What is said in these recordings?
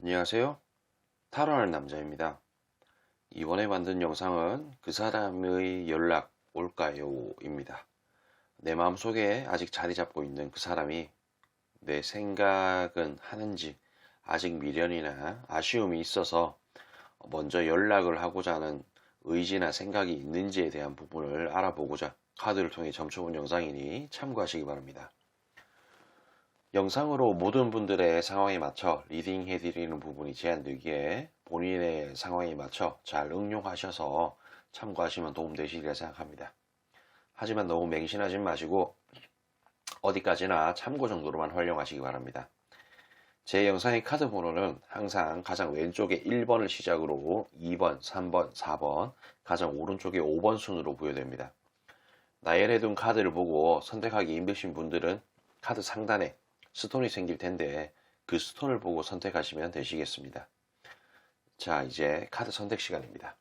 안녕하세요. 타로하는 남자입니다. 이번에 만든 영상은 그 사람의 연락 올까요? 입니다. 내 마음속에 아직 자리 잡고 있는 그 사람이 내 생각은 하는지 아직 미련이나 아쉬움이 있어서 먼저 연락을 하고자 하는 의지나 생각이 있는지에 대한 부분을 알아보고자 카드를 통해 점쳐본 영상이니 참고하시기 바랍니다. 영상으로 모든 분들의 상황에 맞춰 리딩 해드리는 부분이 제한되기에 본인의 상황에 맞춰 잘 응용하셔서 참고하시면 도움되시리라 생각합니다. 하지만 너무 맹신하지 마시고 어디까지나 참고 정도로만 활용하시기 바랍니다. 제 영상의 카드 번호는 항상 가장 왼쪽에 1번을 시작으로 2번, 3번, 4번, 가장 오른쪽에 5번 순으로 부여됩니다. 나열해 둔 카드를 보고 선택하기 힘드신 분들은 카드 상단에 스톤이 생길 텐데 그 스톤을 보고 선택하시면 되시겠습니다. 자, 이제 카드 선택 시간입니다.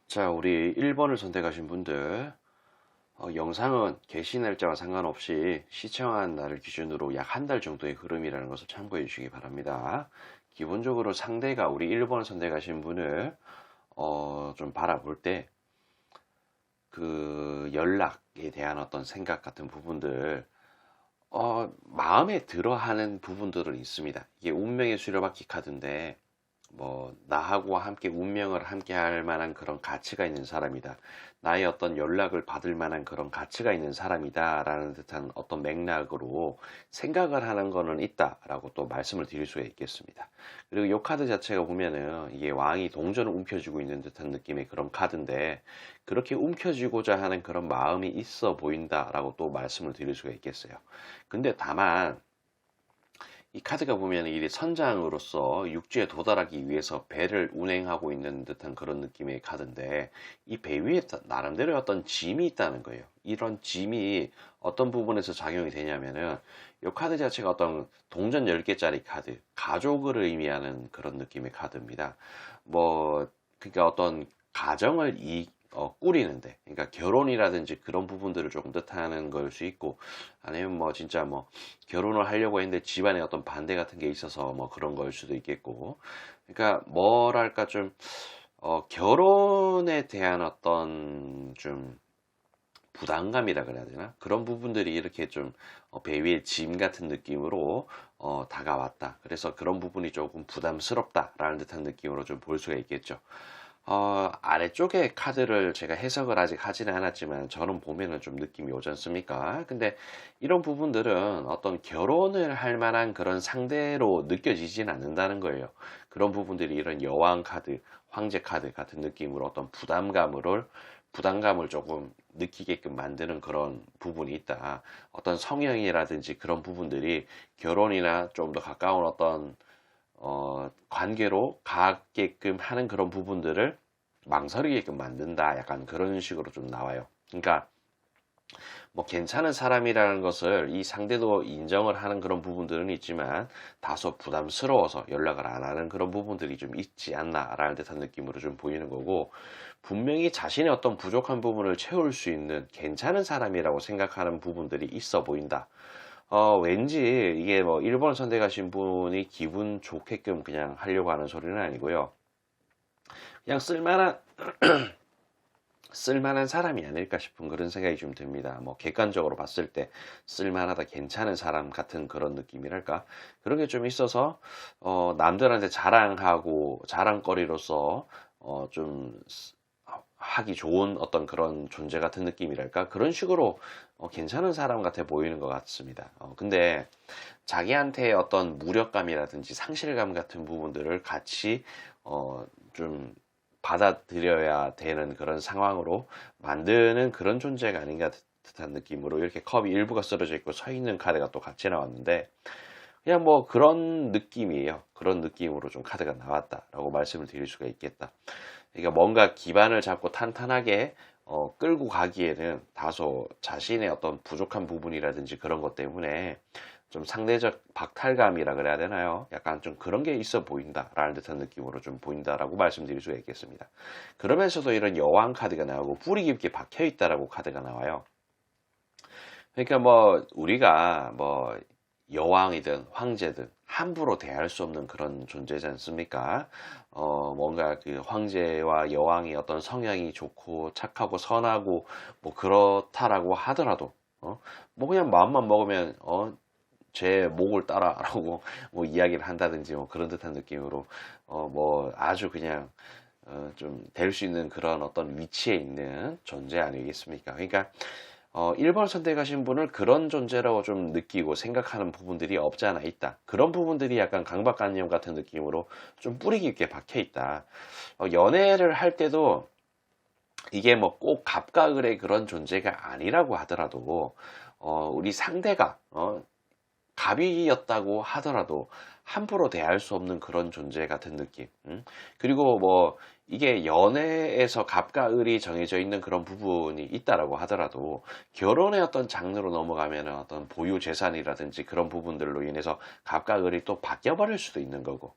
자, 우리 1번을 선택하신 분들 영상은 개시 날짜와 상관없이 시청한 날을 기준으로 약 한 달 정도의 흐름이라는 것을 참고해 주시기 바랍니다. 기본적으로 상대가 우리 1번을 선택하신 분을 좀 바라볼 때 그 연락에 대한 어떤 생각 같은 부분들 마음에 들어 하는 부분들은 있습니다. 이게 운명의 수레바퀴 카드인데 뭐 나하고 함께 운명을 함께 할 만한 그런 가치가 있는 사람이다. 나의 어떤 연락을 받을 만한 그런 가치가 있는 사람이다 라는 듯한 어떤 맥락으로 생각을 하는 거는 있다 라고 또 말씀을 드릴 수가 있겠습니다. 그리고 이 카드 자체가 보면은 이게 왕이 동전을 움켜쥐고 있는 듯한 느낌의 그런 카드인데 그렇게 움켜쥐고자 하는 그런 마음이 있어 보인다 라고 또 말씀을 드릴 수가 있겠어요. 근데 다만 이 카드가 보면 이 선장으로서 육지에 도달하기 위해서 배를 운행하고 있는 듯한 그런 느낌의 카드인데 이 배 위에 나름대로 어떤 짐이 있다는 거예요. 이런 짐이 어떤 부분에서 작용이 되냐면은 이 카드 자체가 어떤 동전 10개짜리 카드, 가족을 의미하는 그런 느낌의 카드입니다. 뭐 그러니까 어떤 가정을 꾸리는데, 그러니까 결혼이라든지 그런 부분들을 조금 뜻하는 걸 수 있고, 아니면 뭐 진짜 뭐 결혼을 하려고 했는데 집안에 어떤 반대 같은 게 있어서 뭐 그런 걸 수도 있겠고, 그러니까 뭐랄까 좀 결혼에 대한 어떤 좀 부담감이라 그래야 되나? 그런 부분들이 이렇게 좀 배 위에 짐 같은 느낌으로 다가왔다. 그래서 그런 부분이 조금 부담스럽다라는 듯한 느낌으로 좀 볼 수가 있겠죠. 아래쪽에 카드를 제가 해석을 아직 하지는 않았지만 저는 보면은 좀 느낌이 오지 않습니까? 근데 이런 부분들은 어떤 결혼을 할 만한 그런 상대로 느껴지진 않는다는 거예요. 그런 부분들이 이런 여왕 카드, 황제 카드 같은 느낌으로 어떤 부담감을 조금 느끼게끔 만드는 그런 부분이 있다. 어떤 성향이라든지 그런 부분들이 결혼이나 좀 더 가까운 어떤 관계로 가게끔 하는 그런 부분들을 망설이게끔 만든다. 약간 그런 식으로 좀 나와요. 그러니까 뭐 괜찮은 사람이라는 것을 이 상대도 인정을 하는 그런 부분들은 있지만 다소 부담스러워서 연락을 안 하는 그런 부분들이 좀 있지 않나라는 듯한 느낌으로 좀 보이는 거고 분명히 자신의 어떤 부족한 부분을 채울 수 있는 괜찮은 사람이라고 생각하는 부분들이 있어 보인다. 왠지 이게 뭐 1번 선택하신 분이 기분 좋게끔 그냥 하려고 하는 소리는 아니고요. 그냥 쓸만한 사람이 아닐까 싶은 그런 생각이 좀 듭니다. 뭐 객관적으로 봤을 때 쓸만하다, 괜찮은 사람 같은 그런 느낌이랄까? 그런 게 좀 있어서 남들한테 자랑하고 자랑거리로서 좀 하기 좋은 어떤 그런 존재 같은 느낌이랄까? 그런 식으로 괜찮은 사람 같아 보이는 것 같습니다. 근데 자기한테 어떤 무력감이라든지 상실감 같은 부분들을 같이 좀 받아들여야 되는 그런 상황으로 만드는 그런 존재가 아닌가 듯한 느낌으로 이렇게 컵이 일부가 쓰러져 있고 서 있는 카드가 또 같이 나왔는데, 그냥 뭐 그런 느낌이에요. 그런 느낌으로 좀 카드가 나왔다라고 말씀을 드릴 수가 있겠다. 그러니까 뭔가 기반을 잡고 탄탄하게 끌고 가기에는 다소 자신의 어떤 부족한 부분이라든지 그런 것 때문에 좀 상대적 박탈감이라 그래야 되나요? 약간 좀 그런 게 있어 보인다라는 듯한 느낌으로 좀 보인다라고 말씀드릴 수가 있겠습니다. 그러면서도 이런 여왕 카드가 나오고 뿌리 깊게 박혀 있다라고 카드가 나와요. 그러니까 뭐 우리가 뭐 여왕이든 황제든 함부로 대할 수 없는 그런 존재지 않습니까? 뭔가 그 황제와 여왕이 어떤 성향이 좋고 착하고 선하고 뭐 그렇다라고 하더라도, 뭐 그냥 마음만 먹으면, 제 목을 따라라고 뭐 이야기를 한다든지 뭐 그런 듯한 느낌으로, 뭐 아주 그냥, 좀 될 수 있는 그런 어떤 위치에 있는 존재 아니겠습니까? 그러니까 1번 선택하신 분을 그런 존재라고 좀 느끼고 생각하는 부분들이 없지 않아 있다. 그런 부분들이 약간 강박관념 같은 느낌으로 좀 뿌리 깊게 박혀 있다. 연애를 할 때도 이게 뭐 꼭 갑과 을의 그런 존재가 아니라고 하더라도, 우리 상대가, 갑이었다고 하더라도 함부로 대할 수 없는 그런 존재 같은 느낌. 그리고 뭐 이게 연애에서 갑과 을이 정해져 있는 그런 부분이 있다라고 하더라도 결혼의 어떤 장르로 넘어가면 어떤 보유 재산이라든지 그런 부분들로 인해서 갑과 을이 또 바뀌어 버릴 수도 있는 거고,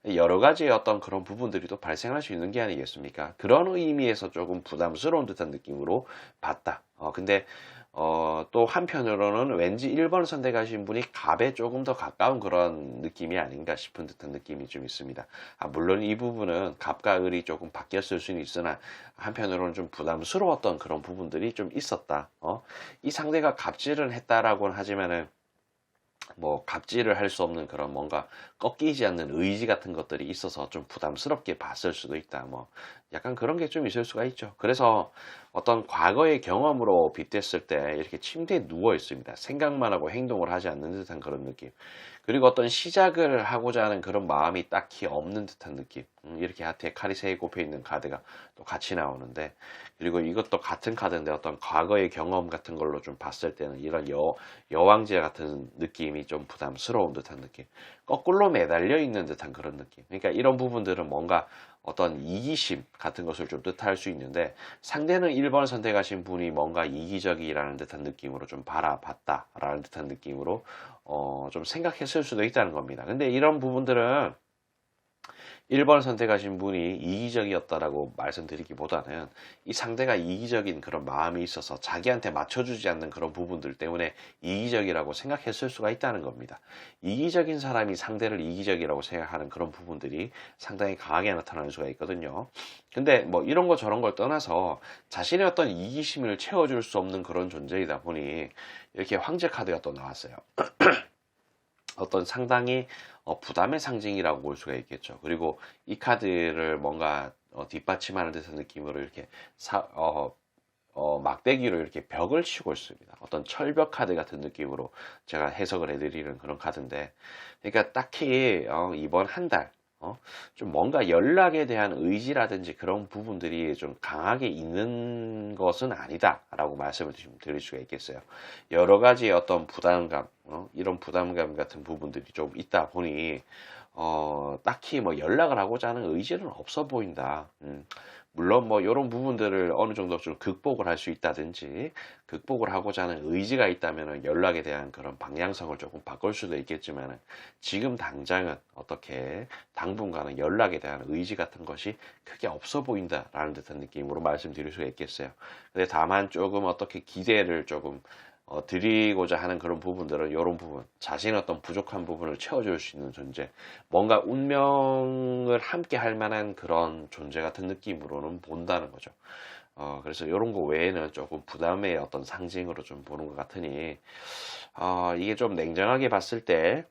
여러 가지의 어떤 그런 부분들이 또 발생할 수 있는 게 아니겠습니까? 그런 의미에서 조금 부담스러운 듯한 느낌으로 봤다. 근데 또 한편으로는 왠지 1번 선택하신 분이 갑에 조금 더 가까운 그런 느낌이 아닌가 싶은 듯한 느낌이 좀 있습니다. 물론 이 부분은 갑과 을이 조금 바뀌었을 수는 있으나 한편으로는 좀 부담스러웠던 그런 부분들이 좀 있었다. 이 상대가 갑질은 했다라고는 하지만은 뭐 갑질을 할 수 없는 그런 뭔가 꺾이지 않는 의지 같은 것들이 있어서 좀 부담스럽게 봤을 수도 있다. 뭐 약간 그런 게 좀 있을 수가 있죠. 그래서 어떤 과거의 경험으로 빗댔을 때 이렇게 침대에 누워 있습니다. 생각만 하고 행동을 하지 않는 듯한 그런 느낌. 그리고 어떤 시작을 하고자 하는 그런 마음이 딱히 없는 듯한 느낌. 이렇게 하트에 칼이 세 곱혀 있는 카드가 또 같이 나오는데, 그리고 이것도 같은 카드인데 어떤 과거의 경험 같은 걸로 좀 봤을 때는 이런 여왕제 같은 느낌이 좀 부담스러운 듯한 느낌. 거꾸로 매달려 있는 듯한 그런 느낌. 그러니까 이런 부분들은 뭔가 어떤 이기심 같은 것을 좀 뜻할 수 있는데, 상대는 1번 선택하신 분이 뭔가 이기적이라는 듯한 느낌으로 좀 바라봤다라는 듯한 느낌으로 좀 생각했을 수도 있다는 겁니다. 근데 이런 부분들은 1번 선택하신 분이 이기적이었다라고 말씀드리기보다는 이 상대가 이기적인 그런 마음이 있어서 자기한테 맞춰주지 않는 그런 부분들 때문에 이기적이라고 생각했을 수가 있다는 겁니다. 이기적인 사람이 상대를 이기적이라고 생각하는 그런 부분들이 상당히 강하게 나타나는 수가 있거든요. 근데 뭐 이런 거 저런 걸 떠나서 자신의 어떤 이기심을 채워줄 수 없는 그런 존재이다 보니 이렇게 황제 카드가 또 나왔어요. 어떤 상당히 부담의 상징이라고 볼 수가 있겠죠. 그리고 이 카드를 뭔가 뒷받침하는 듯한 느낌으로 이렇게 막대기로 이렇게 벽을 치고 있습니다. 어떤 철벽 카드 같은 느낌으로 제가 해석을 해드리는 그런 카드인데, 그러니까 딱히 이번 한 달, 좀 뭔가 연락에 대한 의지라든지 그런 부분들이 좀 강하게 있는 것은 아니다라고 말씀을 좀 드릴 수가 있겠어요. 여러 가지 어떤 부담감, 이런 부담감 같은 부분들이 좀 있다 보니 딱히 뭐 연락을 하고자 하는 의지는 없어 보인다. 물론 뭐 이런 부분들을 어느 정도 좀 극복을 할 수 있다든지 극복을 하고자 하는 의지가 있다면 연락에 대한 그런 방향성을 조금 바꿀 수도 있겠지만, 지금 당장은 어떻게 당분간은 연락에 대한 의지 같은 것이 크게 없어 보인다라는 듯한 느낌으로 말씀드릴 수가 있겠어요. 근데 다만 조금 어떻게 기대를 조금 드리고자 하는 그런 부분들은 이런 부분, 자신의 어떤 부족한 부분을 채워줄 수 있는 존재, 뭔가 운명을 함께 할 만한 그런 존재 같은 느낌으로는 본다는 거죠. 그래서 이런 거 외에는 조금 부담의 어떤 상징으로 좀 보는 것 같으니, 이게 좀 냉정하게 봤을 때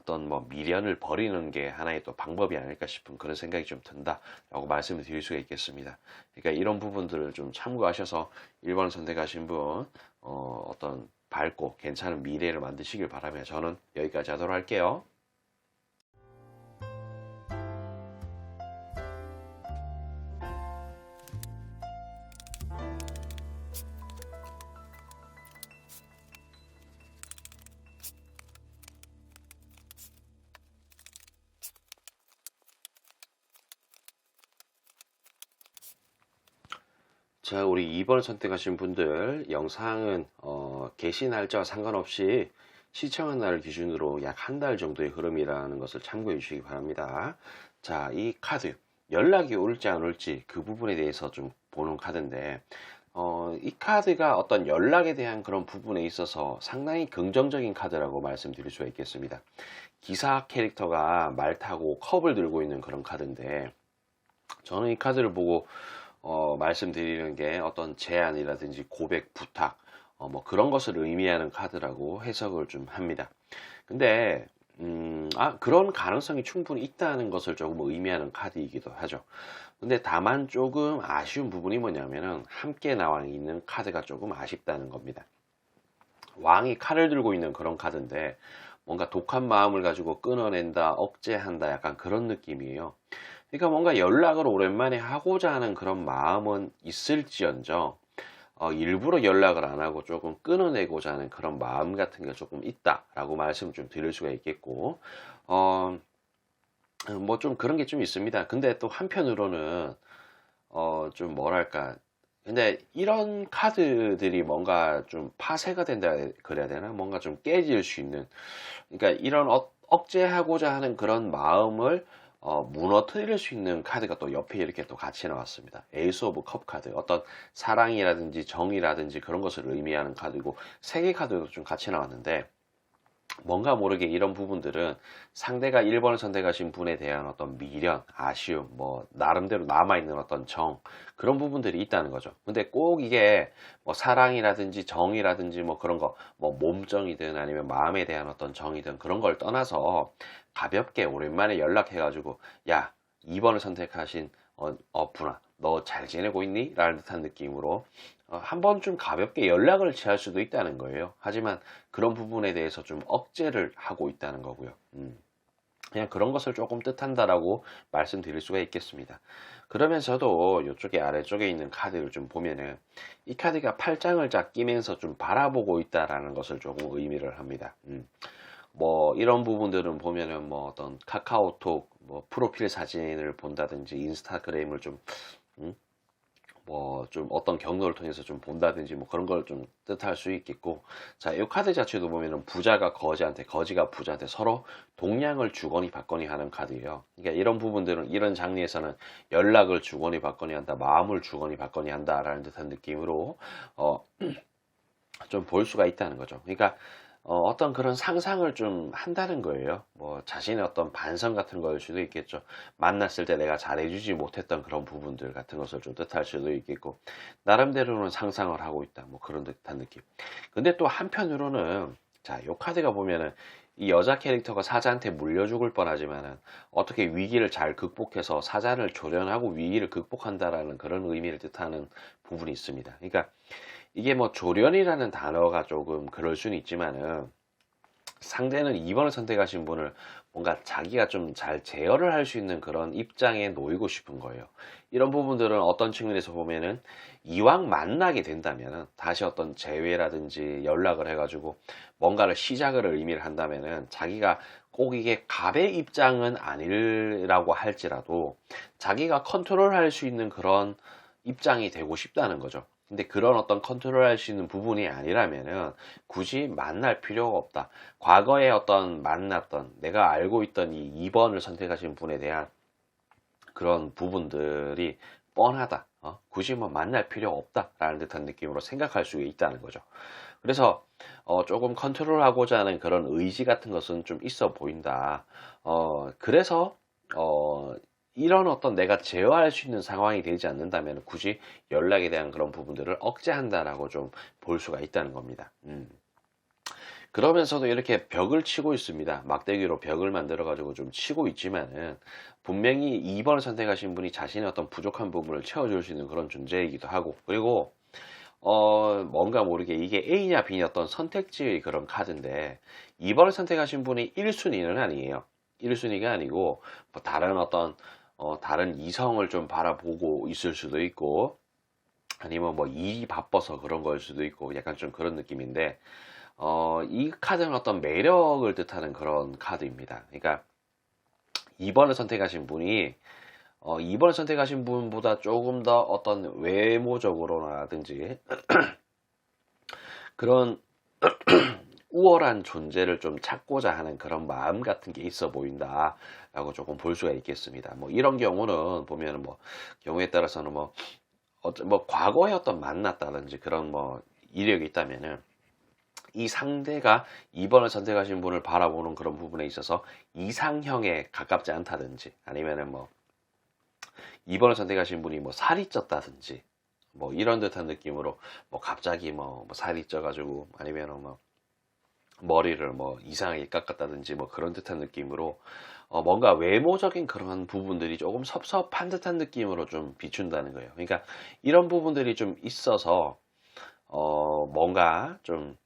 어떤 뭐 미련을 버리는 게 하나의 또 방법이 아닐까 싶은 그런 생각이 좀 든다라고 말씀을 드릴 수가 있겠습니다. 그러니까 이런 부분들을 좀 참고하셔서 1번을 선택하신 분 어떤 밝고 괜찮은 미래를 만드시길 바라며 저는 여기까지 하도록 할게요. 자, 우리 2번을 선택하신 분들 영상은 게시 날짜와 상관없이 시청한 날을 기준으로 약 한 달 정도의 흐름이라는 것을 참고해 주시기 바랍니다. 자, 이 카드 연락이 올지 안 올지 그 부분에 대해서 좀 보는 카드인데 이 카드가 어떤 연락에 대한 그런 부분에 있어서 상당히 긍정적인 카드라고 말씀드릴 수가 있겠습니다. 기사 캐릭터가 말 타고 컵을 들고 있는 그런 카드인데 저는 이 카드를 보고 말씀드리는 게 어떤 제안이라든지 고백, 부탁, 뭐 그런 것을 의미하는 카드라고 해석을 좀 합니다. 근데, 그런 가능성이 충분히 있다는 것을 조금 의미하는 카드이기도 하죠. 근데 다만 조금 아쉬운 부분이 뭐냐면은 함께 나와 있는 카드가 조금 아쉽다는 겁니다. 왕이 칼을 들고 있는 그런 카드인데 뭔가 독한 마음을 가지고 끊어낸다, 억제한다 약간 그런 느낌이에요. 그러니까 뭔가 연락을 오랜만에 하고자 하는 그런 마음은 있을지언정 일부러 연락을 안 하고 조금 끊어내고자 하는 그런 마음 같은 게 조금 있다라고 말씀 좀 드릴 수가 있겠고 뭐 좀 그런 게 좀 있습니다. 근데 또 한편으로는 좀 뭐랄까 근데 이런 카드들이 뭔가 좀 파쇄가 된다 그래야 되나 뭔가 좀 깨질 수 있는 그러니까 이런 억제하고자 하는 그런 마음을 무너뜨릴 수 있는 카드가 또 옆에 이렇게 또 같이 나왔습니다. 에이스 오브 컵 카드. 어떤 사랑이라든지 정이라든지 그런 것을 의미하는 카드고, 세 개 카드도 좀 같이 나왔는데, 뭔가 모르게 이런 부분들은 상대가 1번을 선택하신 분에 대한 어떤 미련, 아쉬움, 뭐, 나름대로 남아있는 어떤 정, 그런 부분들이 있다는 거죠. 근데 꼭 이게 뭐 사랑이라든지 정이라든지 뭐 그런 거, 뭐 몸정이든 아니면 마음에 대한 어떤 정이든 그런 걸 떠나서 가볍게 오랜만에 연락해가지고, 야, 2번을 선택하신 분아, 너 잘 지내고 있니? 라는 듯한 느낌으로 한 번 좀 가볍게 연락을 취할 수도 있다는 거예요. 하지만 그런 부분에 대해서 좀 억제를 하고 있다는 거고요. 그냥 그런 것을 조금 뜻한다라고 말씀드릴 수가 있겠습니다. 그러면서도 이쪽에 아래쪽에 있는 카드를 좀 보면은 이 카드가 팔짱을 쫙 끼면서 좀 바라보고 있다라는 것을 조금 의미를 합니다. 뭐 이런 부분들은 보면은 뭐 어떤 카카오톡 뭐 프로필 사진을 본다든지 인스타그램을 좀 뭐 좀 어떤 경로를 통해서 좀 본다든지 뭐 그런 걸 좀 뜻할 수 있겠고 자, 이 카드 자체도 보면은 부자가 거지한테 거지가 부자한테 서로 동량을 주거니 받거니 하는 카드예요. 그러니까 이런 부분들은 이런 장르에서는 연락을 주거니 받거니 한다, 마음을 주거니 받거니 한다라는 듯한 느낌으로 좀 볼 수가 있다는 거죠. 그러니까 어떤 그런 상상을 좀 한다는 거예요. 뭐 자신의 어떤 반성 같은 걸 수도 있겠죠. 만났을 때 내가 잘해주지 못했던 그런 부분들 같은 것을 좀 뜻할 수도 있겠고 나름대로는 상상을 하고 있다. 뭐 그런 듯한 느낌. 근데 또 한편으로는 자, 요 카드가 보면은 이 여자 캐릭터가 사자한테 물려 죽을 뻔하지만은 어떻게 위기를 잘 극복해서 사자를 조련하고 위기를 극복한다라는 그런 의미를 뜻하는 부분이 있습니다. 그러니까 이게 뭐 조련이라는 단어가 조금 그럴 수는 있지만은 상대는 2번을 선택하신 분을 뭔가 자기가 좀 잘 제어를 할 수 있는 그런 입장에 놓이고 싶은 거예요. 이런 부분들은 어떤 측면에서 보면은 이왕 만나게 된다면은 다시 어떤 재회라든지 연락을 해가지고 뭔가를 시작을 의미를 한다면은 자기가 꼭 이게 갑의 입장은 아니라고 할지라도 자기가 컨트롤할 수 있는 그런 입장이 되고 싶다는 거죠. 근데 그런 어떤 컨트롤할 수 있는 부분이 아니라면은 굳이 만날 필요가 없다. 과거에 어떤 만났던 내가 알고 있던 이 2번을 선택하신 분에 대한 그런 부분들이 뻔하다. 굳이 뭐 만날 필요가 없다라는 듯한 느낌으로 생각할 수 있다는 거죠. 그래서 조금 컨트롤하고자 하는 그런 의지 같은 것은 좀 있어 보인다. 그래서 이런 어떤 내가 제어할 수 있는 상황이 되지 않는다면 굳이 연락에 대한 그런 부분들을 억제한다라고 좀 볼 수가 있다는 겁니다. 그러면서도 이렇게 벽을 치고 있습니다. 막대기로 벽을 만들어 가지고 좀 치고 있지만은 분명히 2 번을 선택하신 분이 자신의 어떤 부족한 부분을 채워줄 수 있는 그런 존재이기도 하고, 그리고 뭔가 모르게 이게 A냐 B냐 어떤 선택지의 그런 카드인데, 2 번을 선택하신 분이 1 순위는 아니에요. 1 순위가 아니고 뭐 다른 어떤 다른 이성을 좀 바라보고 있을 수도 있고, 아니면 뭐 일이 바빠서 그런 걸 수도 있고, 약간 좀 그런 느낌인데, 이 카드는 어떤 매력을 뜻하는 그런 카드입니다. 그러니까 2번을 선택하신 분이 2번을 선택하신 분보다 조금 더 어떤 외모적으로라든지 그런 우월한 존재를 좀 찾고자 하는 그런 마음 같은 게 있어 보인다라고 조금 볼 수가 있겠습니다. 뭐 이런 경우는 보면은 뭐 경우에 따라서는 뭐 과거에 어떤 만났다든지 그런 뭐 이력이 있다면은 이 상대가 2번을 선택하신 분을 바라보는 그런 부분에 있어서 이상형에 가깝지 않다든지, 아니면은 뭐 2번을 선택하신 분이 뭐 살이 쪘다든지 뭐 이런 듯한 느낌으로 뭐 갑자기 뭐 살이 쪄가지고, 아니면은 뭐 머리를 뭐 이상하게 깎았다든지 뭐 그런 듯한 느낌으로 뭔가 외모적인 그런 부분들이 조금 섭섭한 듯한 느낌으로 좀 비춘다는 거예요. 그러니까 이런 부분들이 좀 있어서 뭔가 좀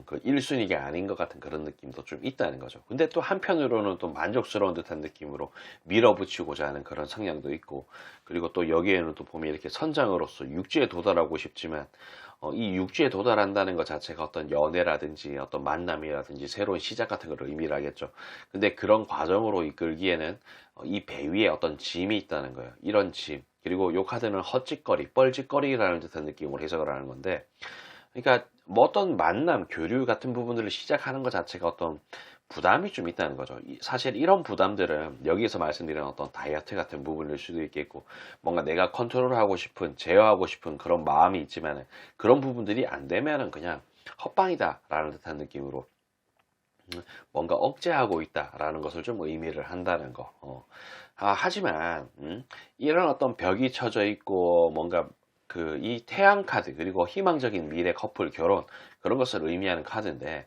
그 1순위가 아닌 것 같은 그런 느낌도 좀 있다는 거죠. 근데 또 한편으로는 또 만족스러운 듯한 느낌으로 밀어붙이고자 하는 그런 성향도 있고, 그리고 또 여기에는 또 보면 이렇게 선장으로서 육지에 도달하고 싶지만 이 육지에 도달한다는 것 자체가 어떤 연애라든지 어떤 만남이라든지 새로운 시작 같은 걸 의미를 하겠죠. 근데 그런 과정으로 이끌기에는 이 배 위에 어떤 짐이 있다는 거예요. 이런 짐. 그리고 이 카드는 헛짓거리, 뻘짓거리라는 듯한 느낌으로 해석을 하는 건데, 그러니까 뭐 어떤 만남, 교류 같은 부분들을 시작하는 것 자체가 어떤 부담이 좀 있다는 거죠. 사실 이런 부담들은 여기서 말씀드린 어떤 다이어트 같은 부분일 수도 있겠고, 뭔가 내가 컨트롤하고 싶은, 제어하고 싶은 그런 마음이 있지만 그런 부분들이 안 되면은 그냥 헛방이다라는 듯한 느낌으로 뭔가 억제하고 있다라는 것을 좀 의미를 한다는 거. 하지만 이런 어떤 벽이 쳐져 있고 뭔가 이 태양 카드, 그리고 희망적인 미래, 커플, 결혼, 그런 것을 의미하는 카드인데,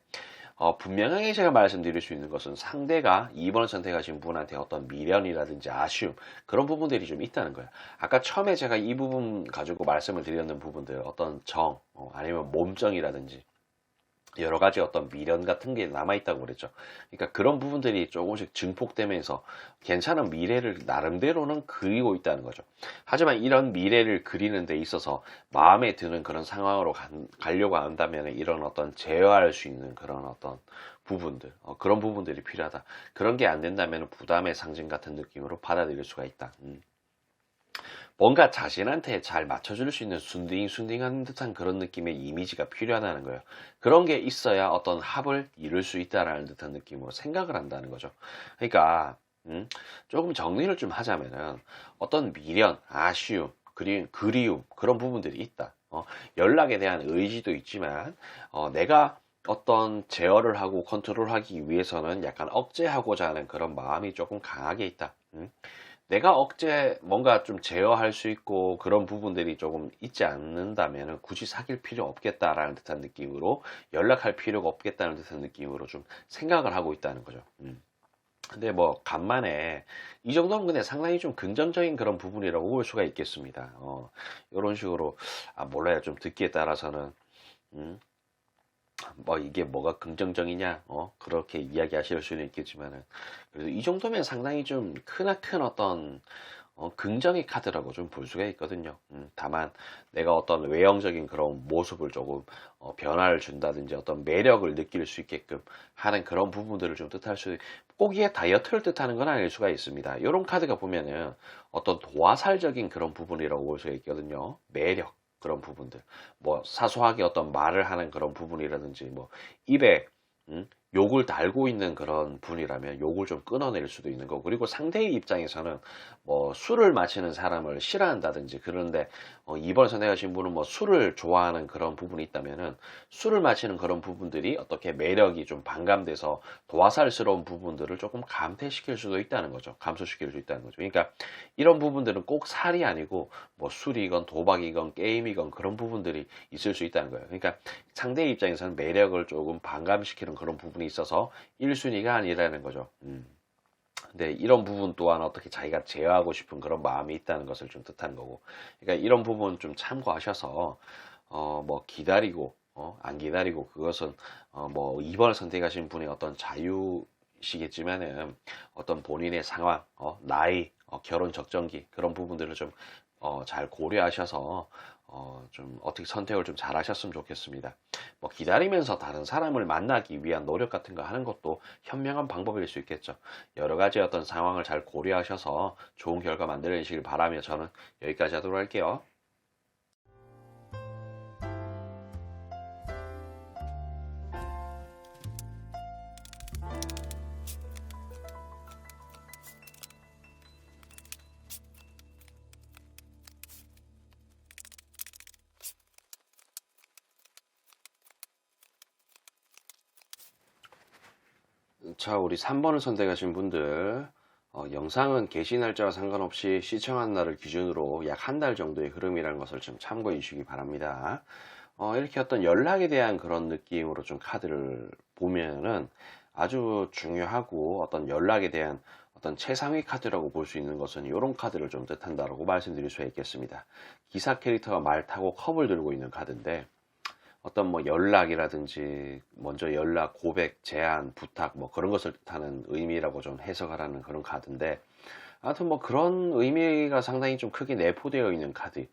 분명하게 제가 말씀드릴 수 있는 것은 상대가 2번을 선택하신 분한테 어떤 미련이라든지 아쉬움, 그런 부분들이 좀 있다는 거예요. 아까 처음에 제가 이 부분 가지고 말씀을 드렸는 부분들, 어떤 아니면 몸정이라든지 여러 가지 어떤 미련 같은 게 남아있다고 그랬죠. 그러니까 그런 부분들이 조금씩 증폭되면서 괜찮은 미래를 나름대로는 그리고 있다는 거죠. 하지만 이런 미래를 그리는 데 있어서 마음에 드는 그런 상황으로 가려고 한다면 이런 어떤 제어할 수 있는 그런 어떤 부분들, 그런 부분들이 필요하다. 그런 게 안 된다면 부담의 상징 같은 느낌으로 받아들일 수가 있다. 뭔가 자신한테 잘 맞춰줄 수 있는 순딩순딩한 듯한 그런 느낌의 이미지가 필요하다는 거예요. 그런 게 있어야 어떤 합을 이룰 수 있다라는 듯한 느낌으로 생각을 한다는 거죠. 그러니까 조금 정리를 좀 하자면은 어떤 미련, 아쉬움, 그리움 그런 부분들이 있다. 연락에 대한 의지도 있지만 내가 어떤 제어를 하고 컨트롤하기 위해서는 약간 억제하고자 하는 그런 마음이 조금 강하게 있다. 내가 뭔가 좀 제어할 수 있고 그런 부분들이 조금 있지 않는다면 굳이 사귈 필요 없겠다라는 듯한 느낌으로, 연락할 필요가 없겠다는 듯한 느낌으로 좀 생각을 하고 있다는 거죠. 근데 뭐 간만에 이 정도면 근데 상당히 좀 긍정적인 그런 부분이라고 볼 수가 있겠습니다. 이런 식으로 몰라요. 좀 듣기에 따라서는 음, 뭐 이게 뭐가 긍정적이냐 그렇게 이야기하실 수는 있겠지만은, 그래도 이 정도면 상당히 좀 크나큰 어떤 긍정의 카드라고 좀 볼 수가 있거든요. 다만 내가 어떤 외형적인 그런 모습을 조금 변화를 준다든지 어떤 매력을 느낄 수 있게끔 하는 그런 부분들을 좀 뜻할 꼭 이게 다이어트를 뜻하는 건 아닐 수가 있습니다. 이런 카드가 보면은 어떤 도화살적인 그런 부분이라고 볼 수가 있거든요. 매력, 그런 부분들, 뭐 사소하게 어떤 말을 하는 그런 부분이라든지, 뭐 입에 욕을 달고 있는 그런 분이라면 욕을 좀 끊어낼 수도 있는 거고, 그리고 상대의 입장에서는 뭐 술을 마시는 사람을 싫어한다든지, 그런데 2번 선택하신 분은 뭐 술을 좋아하는 그런 부분이 있다면은 술을 마시는 그런 부분들이 어떻게 매력이 좀 반감돼서 도화살스러운 부분들을 조금 감퇴시킬 수도 있다는 거죠. 감소시킬 수 있다는 거죠. 그러니까 이런 부분들은 꼭 살이 아니고 뭐 술이건 도박이건 게임이건 그런 부분들이 있을 수 있다는 거예요. 그러니까 상대 입장에서는 매력을 조금 반감시키는 그런 부분이 있어서 1순위가 아니라는 거죠. 근데 이런 부분 또한 어떻게 자기가 제어하고 싶은 그런 마음이 있다는 것을 좀 뜻하는 거고. 그러니까 이런 부분 좀 참고하셔서, 뭐 기다리고, 안 기다리고, 그것은, 뭐 2번을 선택하신 분의 어떤 자유시겠지만은 어떤 본인의 상황, 나이, 결혼 적정기, 그런 부분들을 좀, 잘 고려하셔서, 좀 어떻게 선택을 좀 잘 하셨으면 좋겠습니다. 뭐 기다리면서 다른 사람을 만나기 위한 노력 같은 거 하는 것도 현명한 방법일 수 있겠죠. 여러 가지 어떤 상황을 잘 고려하셔서 좋은 결과 만들어내시길 바라며 저는 여기까지 하도록 할게요. 자, 우리 3번을 선택하신 분들, 영상은 개시 날짜와 상관없이 시청한 날을 기준으로 약 한 달 정도의 흐름이라는 것을 좀 참고해 주시기 바랍니다. 이렇게 어떤 연락에 대한 그런 느낌으로 좀 카드를 보면은 아주 중요하고 어떤 연락에 대한 어떤 최상위 카드라고 볼 수 있는 것은 이런 카드를 좀 뜻한다라고 말씀드릴 수 있겠습니다. 기사 캐릭터가 말 타고 컵을 들고 있는 카드인데, 어떤 뭐 연락이라든지 먼저 연락, 고백, 제안, 부탁 뭐 그런 것을 뜻하는 의미라고 좀 해석을 하는 그런 카드인데, 아무튼 뭐 그런 의미가 상당히 좀 크게 내포되어 있는 카드,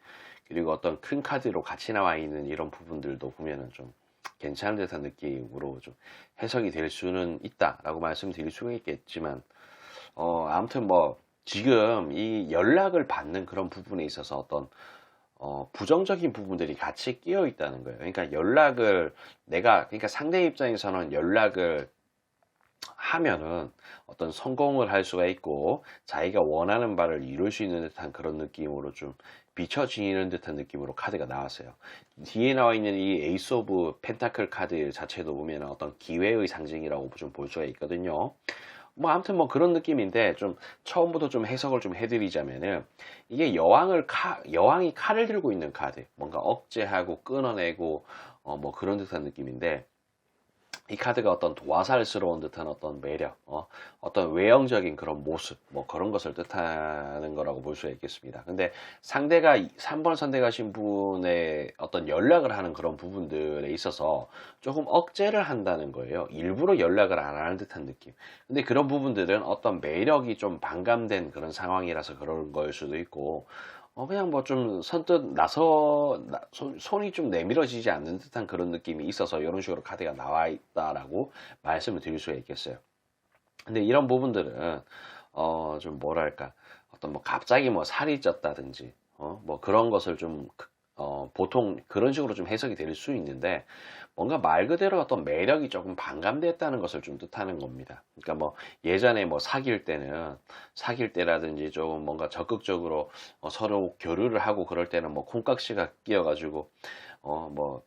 그리고 어떤 큰 카드로 같이 나와 있는 이런 부분들도 보면은 좀 괜찮은 듯한 느낌으로 좀 해석이 될 수는 있다라고 말씀드릴 수가 있겠지만, 아무튼 뭐 지금 이 연락을 받는 그런 부분에 있어서 어떤 부정적인 부분들이 같이 끼어 있다는 거예요. 그러니까 그러니까 상대 입장에서는 연락을 하면은 어떤 성공을 할 수가 있고 자기가 원하는 바를 이룰 수 있는 듯한 그런 느낌으로 좀 비춰지는 듯한 느낌으로 카드가 나왔어요. 뒤에 나와 있는 이 에이스 오브 펜타클 카드 자체도 보면 어떤 기회의 상징이라고 좀 볼 수가 있거든요. 뭐 아무튼 뭐 그런 느낌인데, 좀 처음부터 좀 해석을 좀 해드리자면은 이게 여왕이 칼을 들고 있는 카드, 뭔가 억제하고 끊어내고 뭐 그런 듯한 느낌인데, 이 카드가 어떤 도화살스러운 듯한 어떤 매력, 어떤 외형적인 그런 모습, 뭐 그런 것을 뜻하는 거라고 볼 수가 있겠습니다. 근데 상대가 3번 선택하신 분의 어떤 연락을 하는 그런 부분들에 있어서 조금 억제를 한다는 거예요. 일부러 연락을 안 하는 듯한 느낌. 근데 그런 부분들은 어떤 매력이 좀 반감된 그런 상황이라서 그런 걸 수도 있고, 그냥 뭐 좀 선뜻 손이 좀 내밀어지지 않는 듯한 그런 느낌이 있어서 이런 식으로 카드가 나와 있다라고 말씀을 드릴 수가 있겠어요. 근데 이런 부분들은, 좀 뭐랄까, 어떤 뭐 갑자기 뭐 살이 쪘다든지, 뭐 그런 것을 좀, 보통 그런 식으로 좀 해석이 될 수 있는데, 뭔가 말 그대로 어떤 매력이 조금 반감됐다는 것을 좀 뜻하는 겁니다. 그러니까 뭐 예전에 뭐 사귈 때라든지 조금 뭔가 적극적으로 서로 교류를 하고 그럴 때는 뭐 콩깍지가 끼어가지고 뭐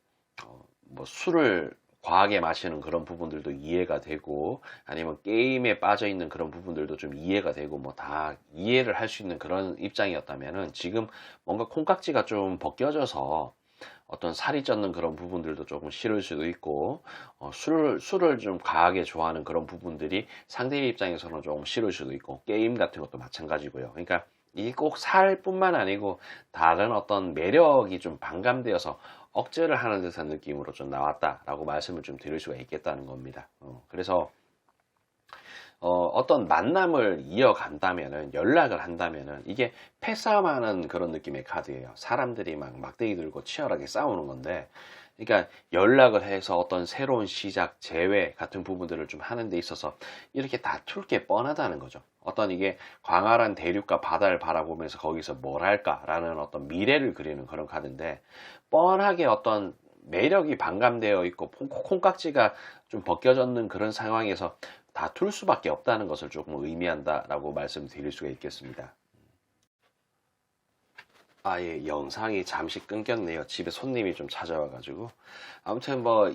뭐 술을 과하게 마시는 그런 부분들도 이해가 되고, 아니면 게임에 빠져 있는 그런 부분들도 좀 이해가 되고, 뭐 다 이해를 할 수 있는 그런 입장이었다면은, 지금 뭔가 콩깍지가 좀 벗겨져서 어떤 살이 쪘는 그런 부분들도 조금 싫을 수도 있고, 술을 좀 과하게 좋아하는 그런 부분들이 상대의 입장에서는 조금 싫을 수도 있고, 게임 같은 것도 마찬가지고요. 그러니까 이게 꼭 살뿐만 아니고 다른 어떤 매력이 좀 반감되어서 억제를 하는 듯한 느낌으로 좀 나왔다라고 말씀을 좀 드릴 수가 있겠다는 겁니다. 그래서 어떤 만남을 이어간다면은, 연락을 한다면은, 이게 패싸움하는 그런 느낌의 카드예요. 사람들이 막 막대기 들고 치열하게 싸우는 건데, 그러니까 연락을 해서 어떤 새로운 시작, 재회 같은 부분들을 좀 하는 데 있어서 이렇게 다툴 게 뻔하다는 거죠. 어떤 이게 광활한 대륙과 바다를 바라보면서 거기서 뭘 할까라는 어떤 미래를 그리는 그런 카드인데, 뻔하게 어떤 매력이 반감되어 있고 콩깍지가 좀 벗겨졌는 그런 상황에서 다툴 수밖에 없다는 것을 조금 의미한다라고 말씀드릴 수가 있겠습니다. 아, 예, 영상이 잠시 끊겼네요. 집에 손님이 좀 찾아와가지고. 아무튼 뭐,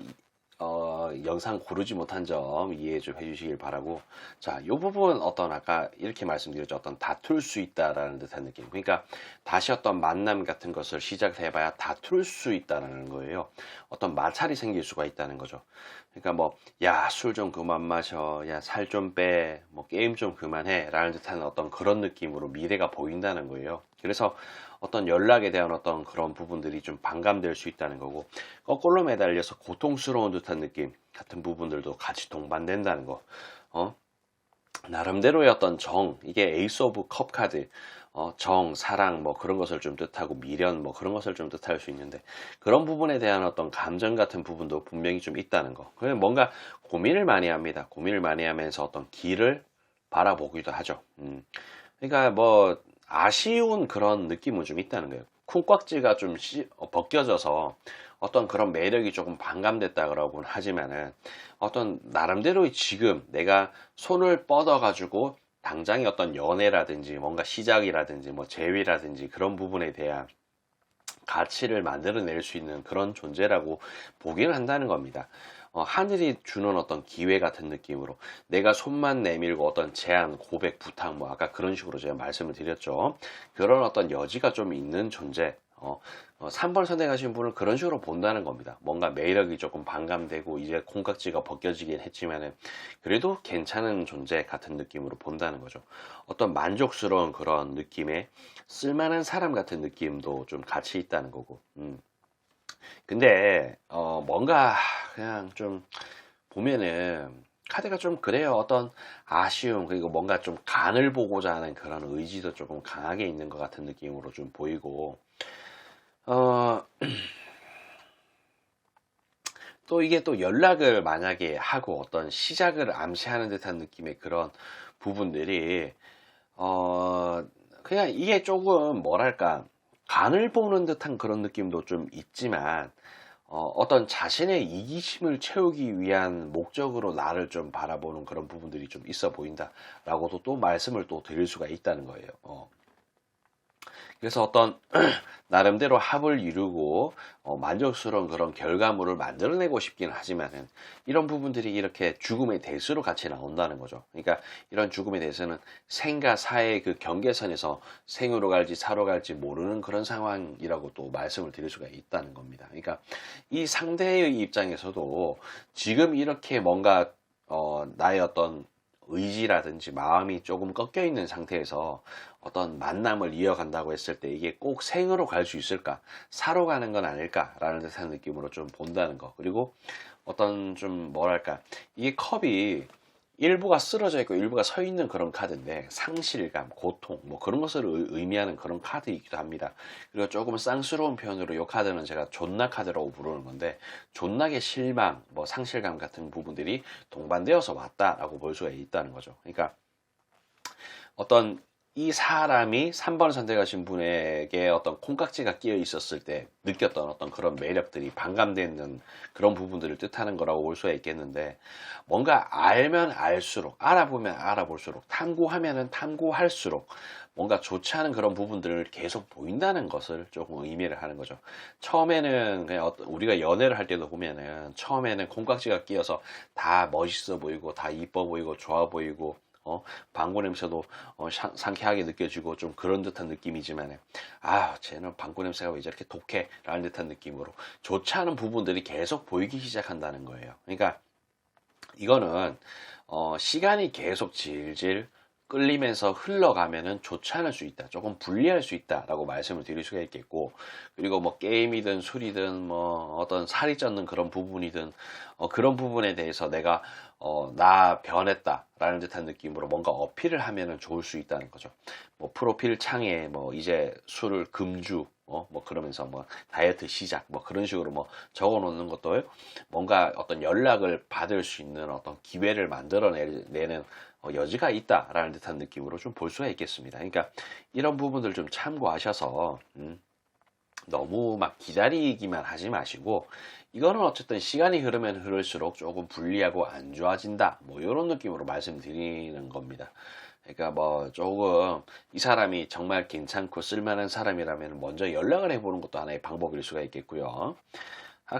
영상 고르지 못한 점 이해 좀 해주시길 바라고. 자, 요 부분 아까 이렇게 말씀드렸죠. 어떤 다툴 수 있다라는 듯한 느낌. 그러니까 다시 어떤 만남 같은 것을 시작해봐야 다툴 수 있다라는 거예요. 어떤 마찰이 생길 수가 있다는 거죠. 그러니까 뭐, 야, 술 좀 그만 마셔. 야, 살 좀 빼. 뭐, 게임 좀 그만해. 라는 듯한 어떤 그런 느낌으로 미래가 보인다는 거예요. 그래서 어떤 연락에 대한 어떤 그런 부분들이 좀 반감될 수 있다는 거고, 거꾸로 매달려서 고통스러운 듯한 느낌 같은 부분들도 같이 동반된다는 거. 나름대로의 어떤 이게 에이스 오브 컵 카드, 사랑, 뭐 그런 것을 좀 뜻하고 미련, 뭐 그런 것을 좀 뜻할 수 있는데, 그런 부분에 대한 어떤 감정 같은 부분도 분명히 좀 있다는 거. 그냥 뭔가 고민을 많이 합니다. 고민을 많이 하면서 어떤 길을 바라보기도 하죠. 그러니까 뭐, 아쉬운 그런 느낌은 좀 있다는 거예요. 콩깍지가 좀 벗겨져서 어떤 그런 매력이 조금 반감됐다고는 하지만은 어떤 나름대로의 지금 내가 손을 뻗어가지고 당장의 어떤 연애라든지 뭔가 시작이라든지 뭐 재회라든지 그런 부분에 대한 가치를 만들어낼 수 있는 그런 존재라고 보기는 한다는 겁니다. 하늘이 주는 어떤 기회 같은 느낌으로 내가 손만 내밀고 어떤 제안, 고백, 부탁 뭐 아까 그런 식으로 제가 말씀을 드렸죠. 그런 어떤 여지가 좀 있는 존재. 3번 선택하신 분은 그런 식으로 본다는 겁니다. 뭔가 매력이 조금 반감되고 이제 콩깍지가 벗겨지긴 했지만은 그래도 괜찮은 존재 같은 느낌으로 본다는 거죠. 어떤 만족스러운 그런 느낌의 쓸만한 사람 같은 느낌도 좀 같이 있다는 거고. 근데 뭔가 그냥 좀 보면은 카드가 좀 그래요. 어떤 아쉬움 그리고 뭔가 좀 간을 보고자 하는 그런 의지도 조금 강하게 있는 것 같은 느낌으로 좀 보이고 또 이게 또 연락을 만약에 하고 어떤 시작을 암시하는 듯한 느낌의 그런 부분들이 그냥 이게 조금 뭐랄까 간을 보는 듯한 그런 느낌도 좀 있지만 어떤 자신의 이기심을 채우기 위한 목적으로 나를 좀 바라보는 그런 부분들이 좀 있어 보인다라고도 또 말씀을 또 드릴 수가 있다는 거예요. 그래서 어떤 나름대로 합을 이루고 만족스러운 그런 결과물을 만들어내고 싶기는 하지만은 이런 부분들이 이렇게 죽음의 대수로 같이 나온다는 거죠. 그러니까 이런 죽음의 대수는 생과 사의 그 경계선에서 생으로 갈지 사로 갈지 모르는 그런 상황이라고 또 말씀을 드릴 수가 있다는 겁니다. 그러니까 이 상대의 입장에서도 지금 이렇게 뭔가 나의 어떤 의지라든지 마음이 조금 꺾여 있는 상태에서 어떤 만남을 이어간다고 했을 때 이게 꼭 생으로 갈 수 있을까? 사로 가는 건 아닐까라는 듯한 느낌으로 좀 본다는 거. 그리고 어떤 좀 뭐랄까 이게 컵이 일부가 쓰러져 있고 일부가 서 있는 그런 카드인데 상실감, 고통 뭐 그런 것을 의미하는 그런 카드이기도 합니다. 그리고 조금 쌍스러운 표현으로 이 카드는 제가 존나 카드라고 부르는 건데 존나게 실망, 뭐 상실감 같은 부분들이 동반되어서 왔다라고 볼 수가 있다는 거죠. 그러니까 어떤 이 사람이 3번을 선택하신 분에게 어떤 콩깍지가 끼어 있었을 때 느꼈던 어떤 그런 매력들이 반감되는 그런 부분들을 뜻하는 거라고 볼 수가 있겠는데 뭔가 알면 알수록 알아보면 알아볼수록 탐구하면은 탐구할수록 뭔가 좋지 않은 그런 부분들을 계속 보인다는 것을 조금 의미를 하는 거죠. 처음에는 그냥 우리가 연애를 할 때도 보면은 처음에는 콩깍지가 끼어서 다 멋있어 보이고 다 이뻐 보이고 좋아 보이고 방구 냄새도 상쾌하게 느껴지고 좀 그런 듯한 느낌이지만 쟤는 방구 냄새가 왜 저렇게 독해 라는 듯한 느낌으로 좋지 않은 부분들이 계속 보이기 시작한다는 거예요. 그러니까 이거는 시간이 계속 질질 끌리면서 흘러가면은 좋지 않을 수 있다. 조금 불리할 수 있다라고 말씀을 드릴 수가 있겠고, 그리고 뭐 게임이든 술이든 뭐 어떤 살이 쪘는 그런 부분이든 그런 부분에 대해서 내가 나 변했다라는 듯한 느낌으로 뭔가 어필을 하면은 좋을 수 있다는 거죠. 뭐 프로필 창에 뭐 이제 술을 금주 뭐 그러면서 뭐 다이어트 시작 뭐 그런 식으로 뭐 적어 놓는 것도 뭔가 어떤 연락을 받을 수 있는 어떤 기회를 만들어내는 여지가 있다라는 듯한 느낌으로 좀 볼 수가 있겠습니다. 그러니까 이런 부분들 좀 참고하셔서 너무 막 기다리기만 하지 마시고 이거는 어쨌든 시간이 흐르면 흐를수록 조금 불리하고 안 좋아진다. 뭐 이런 느낌으로 말씀드리는 겁니다. 그러니까 뭐 조금 이 사람이 정말 괜찮고 쓸만한 사람이라면 먼저 연락을 해보는 것도 하나의 방법일 수가 있겠고요.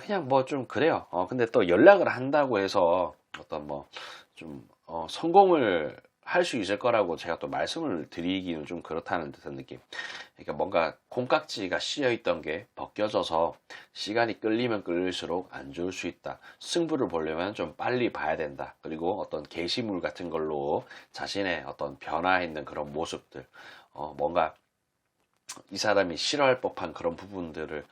그냥 뭐 좀 그래요. 근데 또 연락을 한다고 해서 어떤 뭐 좀 성공을 할 수 있을 거라고 제가 또 말씀을 드리기는 좀 그렇다는 듯한 느낌. 그러니까 뭔가 콩깍지가 씌여 있던 게 벗겨져서 시간이 끌리면 끌릴수록 안 좋을 수 있다. 승부를 보려면 좀 빨리 봐야 된다. 그리고 어떤 게시물 같은 걸로 자신의 어떤 변화했는 그런 모습들, 뭔가 이 사람이 싫어할 법한 그런 부분들을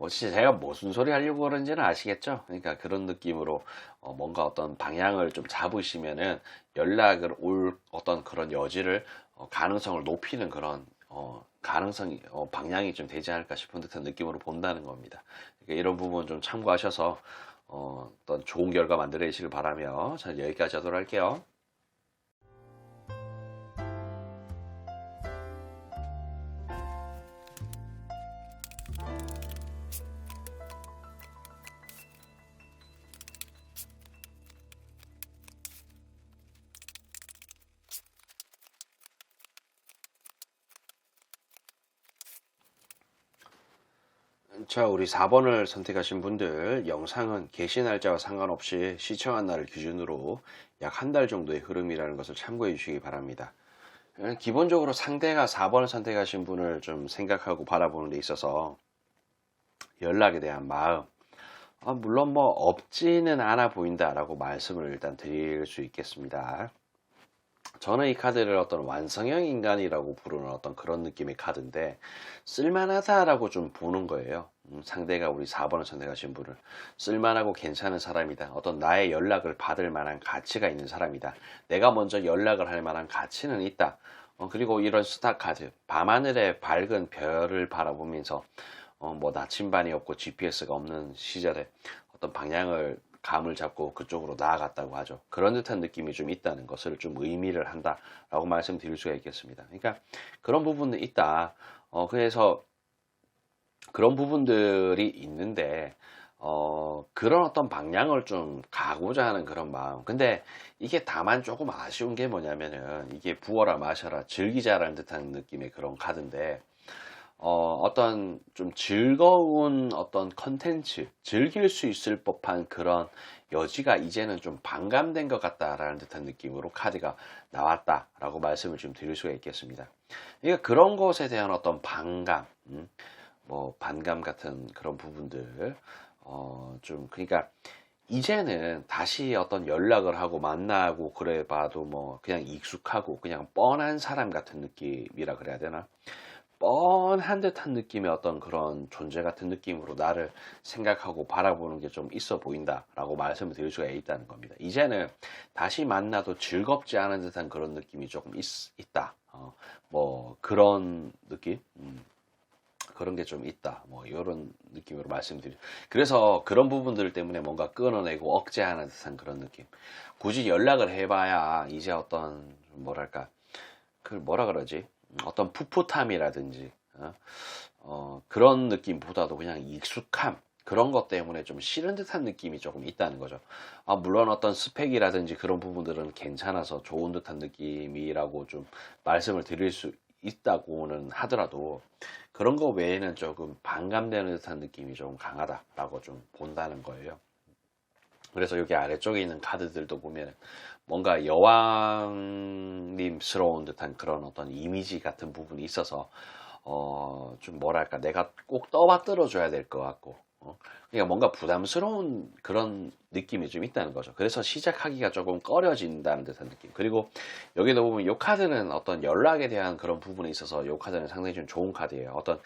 진짜 제가 무슨 소리 하려고 그러는지는 아시겠죠? 그러니까 그런 느낌으로 뭔가 어떤 방향을 좀 잡으시면은 연락을 올 어떤 그런 여지를 가능성을 높이는 그런 가능성이 방향이 좀 되지 않을까 싶은 듯한 느낌으로 본다는 겁니다. 그러니까 이런 부분 좀 참고하셔서 어떤 좋은 결과 만들어내시길 바라며 저는 여기까지 하도록 할게요. 자, 우리 4번을 선택하신 분들, 영상은 개시 날짜와 상관없이 시청한 날을 기준으로 약 한 달 정도의 흐름이라는 것을 참고해 주시기 바랍니다. 기본적으로 상대가 4번을 선택하신 분을 좀 생각하고 바라보는 데 있어서 연락에 대한 마음, 물론 뭐 없지는 않아 보인다라고 말씀을 일단 드릴 수 있겠습니다. 저는 이 카드를 어떤 완성형 인간이라고 부르는 어떤 그런 느낌의 카드인데 쓸만하다라고 좀 보는 거예요. 상대가 우리 4번을 선택하신 분을 쓸만하고 괜찮은 사람이다. 어떤 나의 연락을 받을 만한 가치가 있는 사람이다. 내가 먼저 연락을 할 만한 가치는 있다. 그리고 이런 스타 카드, 밤하늘의 밝은 별을 바라보면서 뭐 나침반이 없고 GPS가 없는 시절에 어떤 방향을 감을 잡고 그쪽으로 나아갔다고 하죠. 그런 듯한 느낌이 좀 있다는 것을 좀 의미를 한다라고 말씀드릴 수가 있겠습니다. 그러니까 그런 부분은 있다. 그래서 그런 부분들이 있는데 그런 어떤 방향을 좀 가고자 하는 그런 마음. 근데 이게 다만 조금 아쉬운 게 뭐냐면은 이게 부어라 마셔라 즐기자라는 듯한 느낌의 그런 카드인데 어떤 좀 즐거운 어떤 컨텐츠, 즐길 수 있을 법한 그런 여지가 이제는 좀 반감된 것 같다라는 듯한 느낌으로 카드가 나왔다라고 말씀을 좀 드릴 수가 있겠습니다. 그러니까 그런 것에 대한 어떤 반감, 뭐 반감 같은 그런 부분들, 좀 그러니까 이제는 다시 어떤 연락을 하고 만나고 그래 봐도 뭐 그냥 익숙하고 그냥 뻔한 사람 같은 느낌이라 그래야 되나? 뻔한 듯한 느낌의 어떤 그런 존재 같은 느낌으로 나를 생각하고 바라보는 게 좀 있어 보인다라고 말씀을 드릴 수가 있다는 겁니다. 이제는 다시 만나도 즐겁지 않은 듯한 그런 느낌이 조금 있다. 뭐 그런 느낌? 그런 게 좀 있다. 뭐 이런 느낌으로 말씀드려. 그래서 그런 부분들 때문에 뭔가 끊어내고 억제하는 듯한 그런 느낌. 굳이 연락을 해봐야 이제 어떤 뭐랄까 그 뭐라 그러지? 어떤 풋풋함이라든지 그런 느낌보다도 그냥 익숙함 그런 것 때문에 좀 싫은 듯한 느낌이 조금 있다는 거죠. 물론 어떤 스펙이라든지 그런 부분들은 괜찮아서 좋은 듯한 느낌이라고 좀 말씀을 드릴 수 있다고는 하더라도 그런 거 외에는 조금 반감되는 듯한 느낌이 좀 강하다라고 좀 본다는 거예요. 그래서 여기 아래쪽에 있는 카드들도 보면 뭔가 여왕님스러운 듯한 그런 어떤 이미지 같은 부분이 있어서 좀 뭐랄까 내가 꼭 떠받들어 줘야 될 것 같고 그러니까 뭔가 부담스러운 그런 느낌이 좀 있다는 거죠. 그래서 시작하기가 조금 꺼려진다는 듯한 느낌. 그리고 여기도 보면 이 카드는 어떤 연락에 대한 그런 부분에 있어서 이 카드는 상당히 좀 좋은 카드예요. 어떤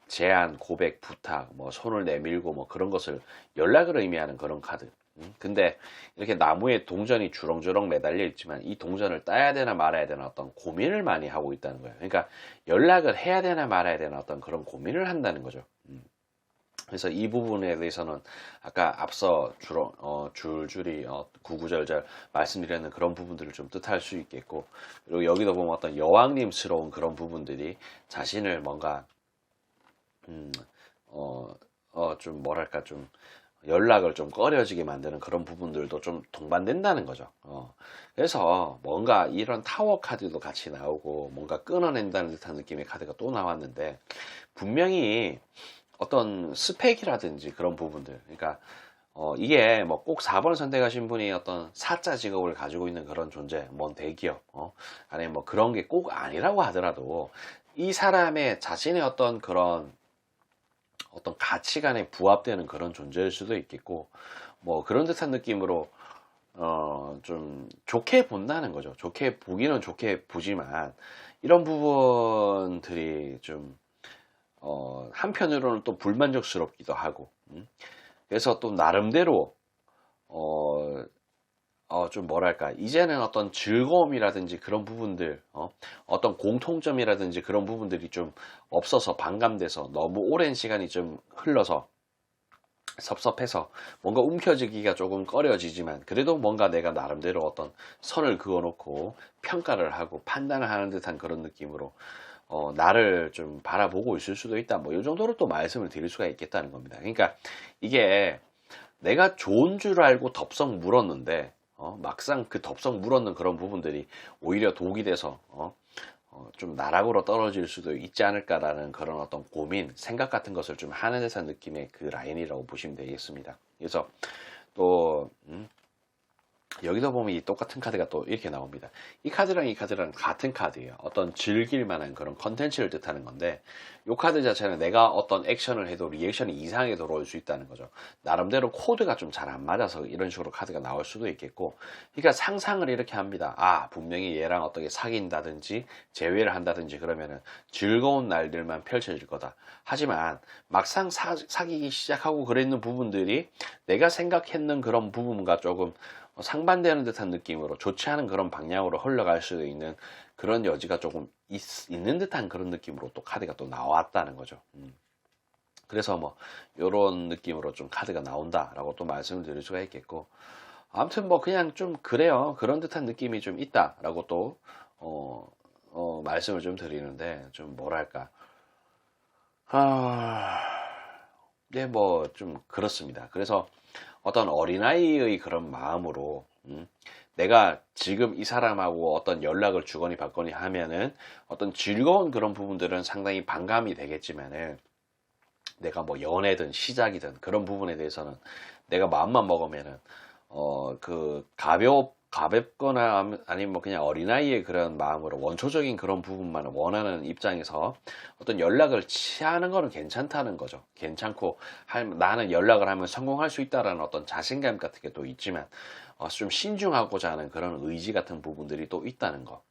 제안, 고백, 부탁, 뭐 손을 내밀고 뭐 그런 것을 연락을 의미하는 그런 카드. 근데 이렇게 나무에 동전이 주렁주렁 매달려 있지만 이 동전을 따야 되나 말아야 되나 어떤 고민을 많이 하고 있다는 거예요. 그러니까 연락을 해야 되나 말아야 되나 어떤 그런 고민을 한다는 거죠. 그래서 이 부분에 대해서는 아까 앞서 줄줄이 구구절절 말씀드렸는 그런 부분들을 좀 뜻할 수 있겠고 그리고 여기도 보면 어떤 여왕님스러운 그런 부분들이 자신을 뭔가 좀 뭐랄까 좀 연락을 좀 꺼려지게 만드는 그런 부분들도 좀 동반된다는 거죠. 그래서 뭔가 이런 타워 카드도 같이 나오고 뭔가 끊어낸다는 듯한 느낌의 카드가 또 나왔는데, 분명히 어떤 스펙이라든지 그런 부분들, 그러니까 이게 뭐 꼭 4번을 선택하신 분이 어떤 사자 직업을 가지고 있는 그런 존재, 뭔 대기업, 아니면 뭐 그런 게 꼭 아니라고 하더라도 이 사람의 자신의 어떤 그런 어떤 가치관에 부합되는 그런 존재일 수도 있겠고, 뭐 그런 듯한 느낌으로 좀 좋게 본다는 거죠. 좋게 보기는 좋게 보지만 이런 부분들이 좀 한편으로는 또 불만족스럽기도 하고, 그래서 또 나름대로 좀 뭐랄까, 이제는 어떤 즐거움이라든지 그런 부분들, 어떤 공통점이라든지 그런 부분들이 좀 없어서 반감돼서 너무 오랜 시간이 좀 흘러서 섭섭해서 뭔가 움켜쥐기가 조금 꺼려지지만, 그래도 뭔가 내가 나름대로 어떤 선을 그어놓고 평가를 하고 판단을 하는 듯한 그런 느낌으로 나를 좀 바라보고 있을 수도 있다. 뭐 이 정도로 또 말씀을 드릴 수가 있겠다는 겁니다. 그러니까 이게 내가 좋은 줄 알고 덥석 물었는데 막상 그 덥석 물었는 그런 부분들이 오히려 독이 돼서 좀 나락으로 떨어질 수도 있지 않을까라는 그런 어떤 고민, 생각 같은 것을 좀 하는 듯한 느낌의 그 라인이라고 보시면 되겠습니다. 그래서 또 여기서 보면 이 똑같은 카드가 또 이렇게 나옵니다. 이 카드랑 이 카드랑 같은 카드예요. 어떤 즐길 만한 그런 컨텐츠를 뜻하는 건데, 이 카드 자체는 내가 어떤 액션을 해도 리액션이 이상하게 돌아올 수 있다는 거죠. 나름대로 코드가 좀 잘 안 맞아서 이런 식으로 카드가 나올 수도 있겠고, 그러니까 상상을 이렇게 합니다. 아, 분명히 얘랑 어떻게 사귄다든지 재회를 한다든지 그러면은 즐거운 날들만 펼쳐질 거다. 하지만 막상 사귀기 시작하고 그랬는 부분들이 내가 생각했는 그런 부분과 조금 상반되는 듯한 느낌으로 좋지 않은 그런 방향으로 흘러갈 수도 있는 그런 여지가 조금 있는 듯한 그런 느낌으로 또 카드가 또 나왔다는 거죠. 그래서 뭐 이런 느낌으로 좀 카드가 나온다라고 또 말씀을 드릴 수가 있겠고, 아무튼 뭐 그냥 좀 그래요. 그런 듯한 느낌이 좀 있다라고 또 말씀을 좀 드리는데, 좀 뭐랄까, 네, 뭐 좀 그렇습니다. 그래서 어떤 어린아이의 그런 마음으로 내가 지금 이 사람하고 어떤 연락을 주거니 받거니 하면은 어떤 즐거운 그런 부분들은 상당히 반감이 되겠지만은, 내가 뭐 연애든 시작이든 그런 부분에 대해서는 내가 마음만 먹으면은 그 가볍거나 아니면 뭐 그냥 어린아이의 그런 마음으로 원초적인 그런 부분만 원하는 입장에서 어떤 연락을 취하는 거는 괜찮다는 거죠. 괜찮고, 나는 연락을 하면 성공할 수 있다라는 어떤 자신감 같은 게 또 있지만, 좀 신중하고자 하는 그런 의지 같은 부분들이 또 있다는 거.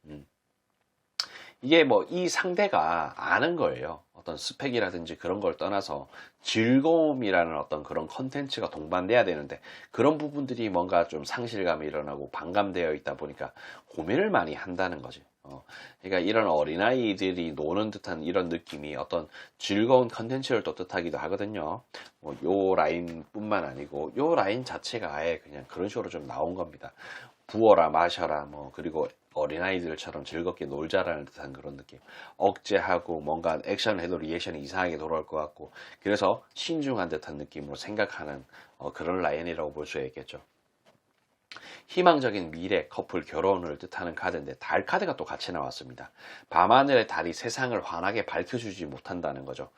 이게 뭐 이 상대가 아는 거예요. 어떤 스펙이라든지 그런 걸 떠나서 즐거움이라는 어떤 그런 컨텐츠가 동반돼야 되는데, 그런 부분들이 뭔가 좀 상실감이 일어나고 반감되어 있다 보니까 고민을 많이 한다는 거지. 그러니까 이런 어린아이들이 노는 듯한 이런 느낌이 어떤 즐거운 컨텐츠를 또 뜻하기도 하거든요. 요 라인뿐만 아니고 요 라인 자체가 아예 그냥 그런 식으로 좀 나온 겁니다. 부어라 마셔라 뭐, 그리고 어린아이들처럼 즐겁게 놀자라는 듯한 그런 느낌. 억제하고 뭔가 액션을 해도 리액션이 이상하게 돌아올 것 같고, 그래서 신중한 듯한 느낌으로 생각하는 그런 라인이라고 볼 수 있겠죠. 희망적인 미래, 커플, 결혼을 뜻하는 카드인데, 달 카드가 또 같이 나왔습니다. 밤하늘의 달이 세상을 환하게 밝혀주지 못한다는 거죠.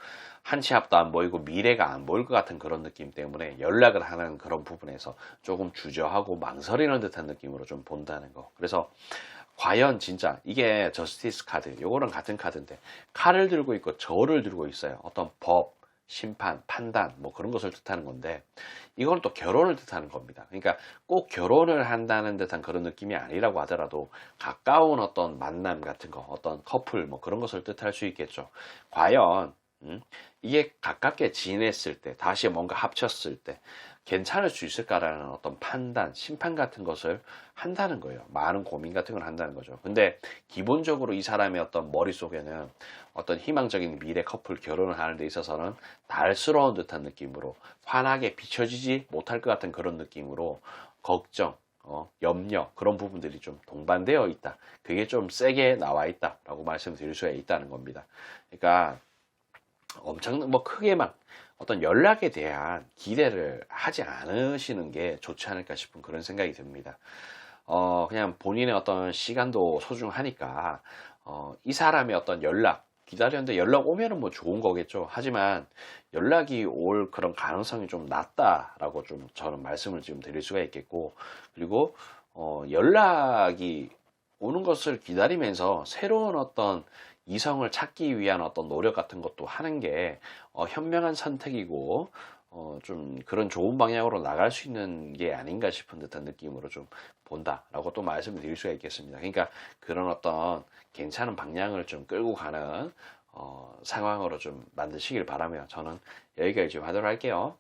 한치 앞도 안 보이고 미래가 안 보일 것 같은 그런 느낌 때문에 연락을 하는 그런 부분에서 조금 주저하고 망설이는 듯한 느낌으로 좀 본다는 거. 그래서 과연 진짜 이게 저스티스 카드, 요거랑 같은 카드인데 칼을 들고 있고 저를 들고 있어요. 어떤 법, 심판, 판단 뭐 그런 것을 뜻하는 건데, 이건 또 결혼을 뜻하는 겁니다. 그러니까 꼭 결혼을 한다는 듯한 그런 느낌이 아니라고 하더라도 가까운 어떤 만남 같은 거, 어떤 커플 뭐 그런 것을 뜻할 수 있겠죠. 과연 이게 가깝게 지냈을 때, 다시 뭔가 합쳤을 때 괜찮을 수 있을까라는 어떤 판단, 심판 같은 것을 한다는 거예요. 많은 고민 같은 걸 한다는 거죠. 근데 기본적으로 이 사람의 어떤 머릿속에는 어떤 희망적인 미래 커플 결혼을 하는 데 있어서는 날스러운 듯한 느낌으로 환하게 비춰지지 못할 것 같은 그런 느낌으로 걱정, 염려 그런 부분들이 좀 동반되어 있다. 그게 좀 세게 나와 있다라고 말씀드릴 수가 있다는 겁니다. 그러니까 엄청 뭐 크게 막 어떤 연락에 대한 기대를 하지 않으시는 게 좋지 않을까 싶은 그런 생각이 듭니다. 그냥 본인의 어떤 시간도 소중하니까, 이 사람의 어떤 연락, 기다렸는데 연락 오면은 뭐 좋은 거겠죠. 하지만 연락이 올 그런 가능성이 좀 낮다라고 좀 저는 말씀을 지금 드릴 수가 있겠고, 그리고, 연락이 오는 것을 기다리면서 새로운 어떤 이성을 찾기 위한 어떤 노력 같은 것도 하는 게, 현명한 선택이고, 좀 그런 좋은 방향으로 나갈 수 있는 게 아닌가 싶은 듯한 느낌으로 좀 본다라고 또 말씀을 드릴 수가 있겠습니다. 그러니까 그런 어떤 괜찮은 방향을 좀 끌고 가는 상황으로 좀 만드시길 바라며 저는 여기까지 좀 하도록 할게요.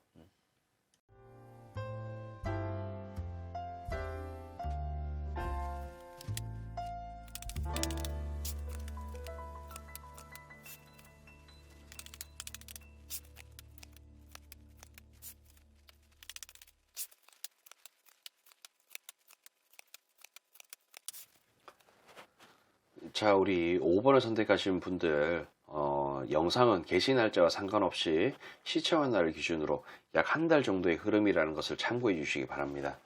자, 우리 5번을 선택하신 분들, 영상은 개시 날짜와 상관없이 시청한 날을 기준으로 약 한 달 정도의 흐름이라는 것을 참고해 주시기 바랍니다.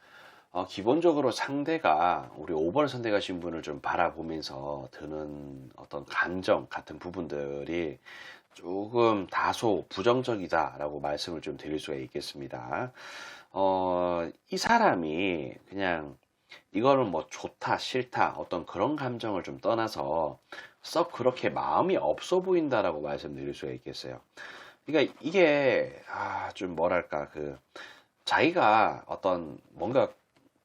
기본적으로 상대가 우리 5번을 선택하신 분을 좀 바라보면서 드는 어떤 감정 같은 부분들이 조금 다소 부정적이다라고 말씀을 좀 드릴 수가 있겠습니다. 이 사람이 그냥 이거는 뭐 좋다, 싫다, 어떤 그런 감정을 좀 떠나서 썩 그렇게 마음이 없어 보인다라고 말씀드릴 수가 있겠어요. 그러니까 이게, 좀 뭐랄까, 자기가 어떤 뭔가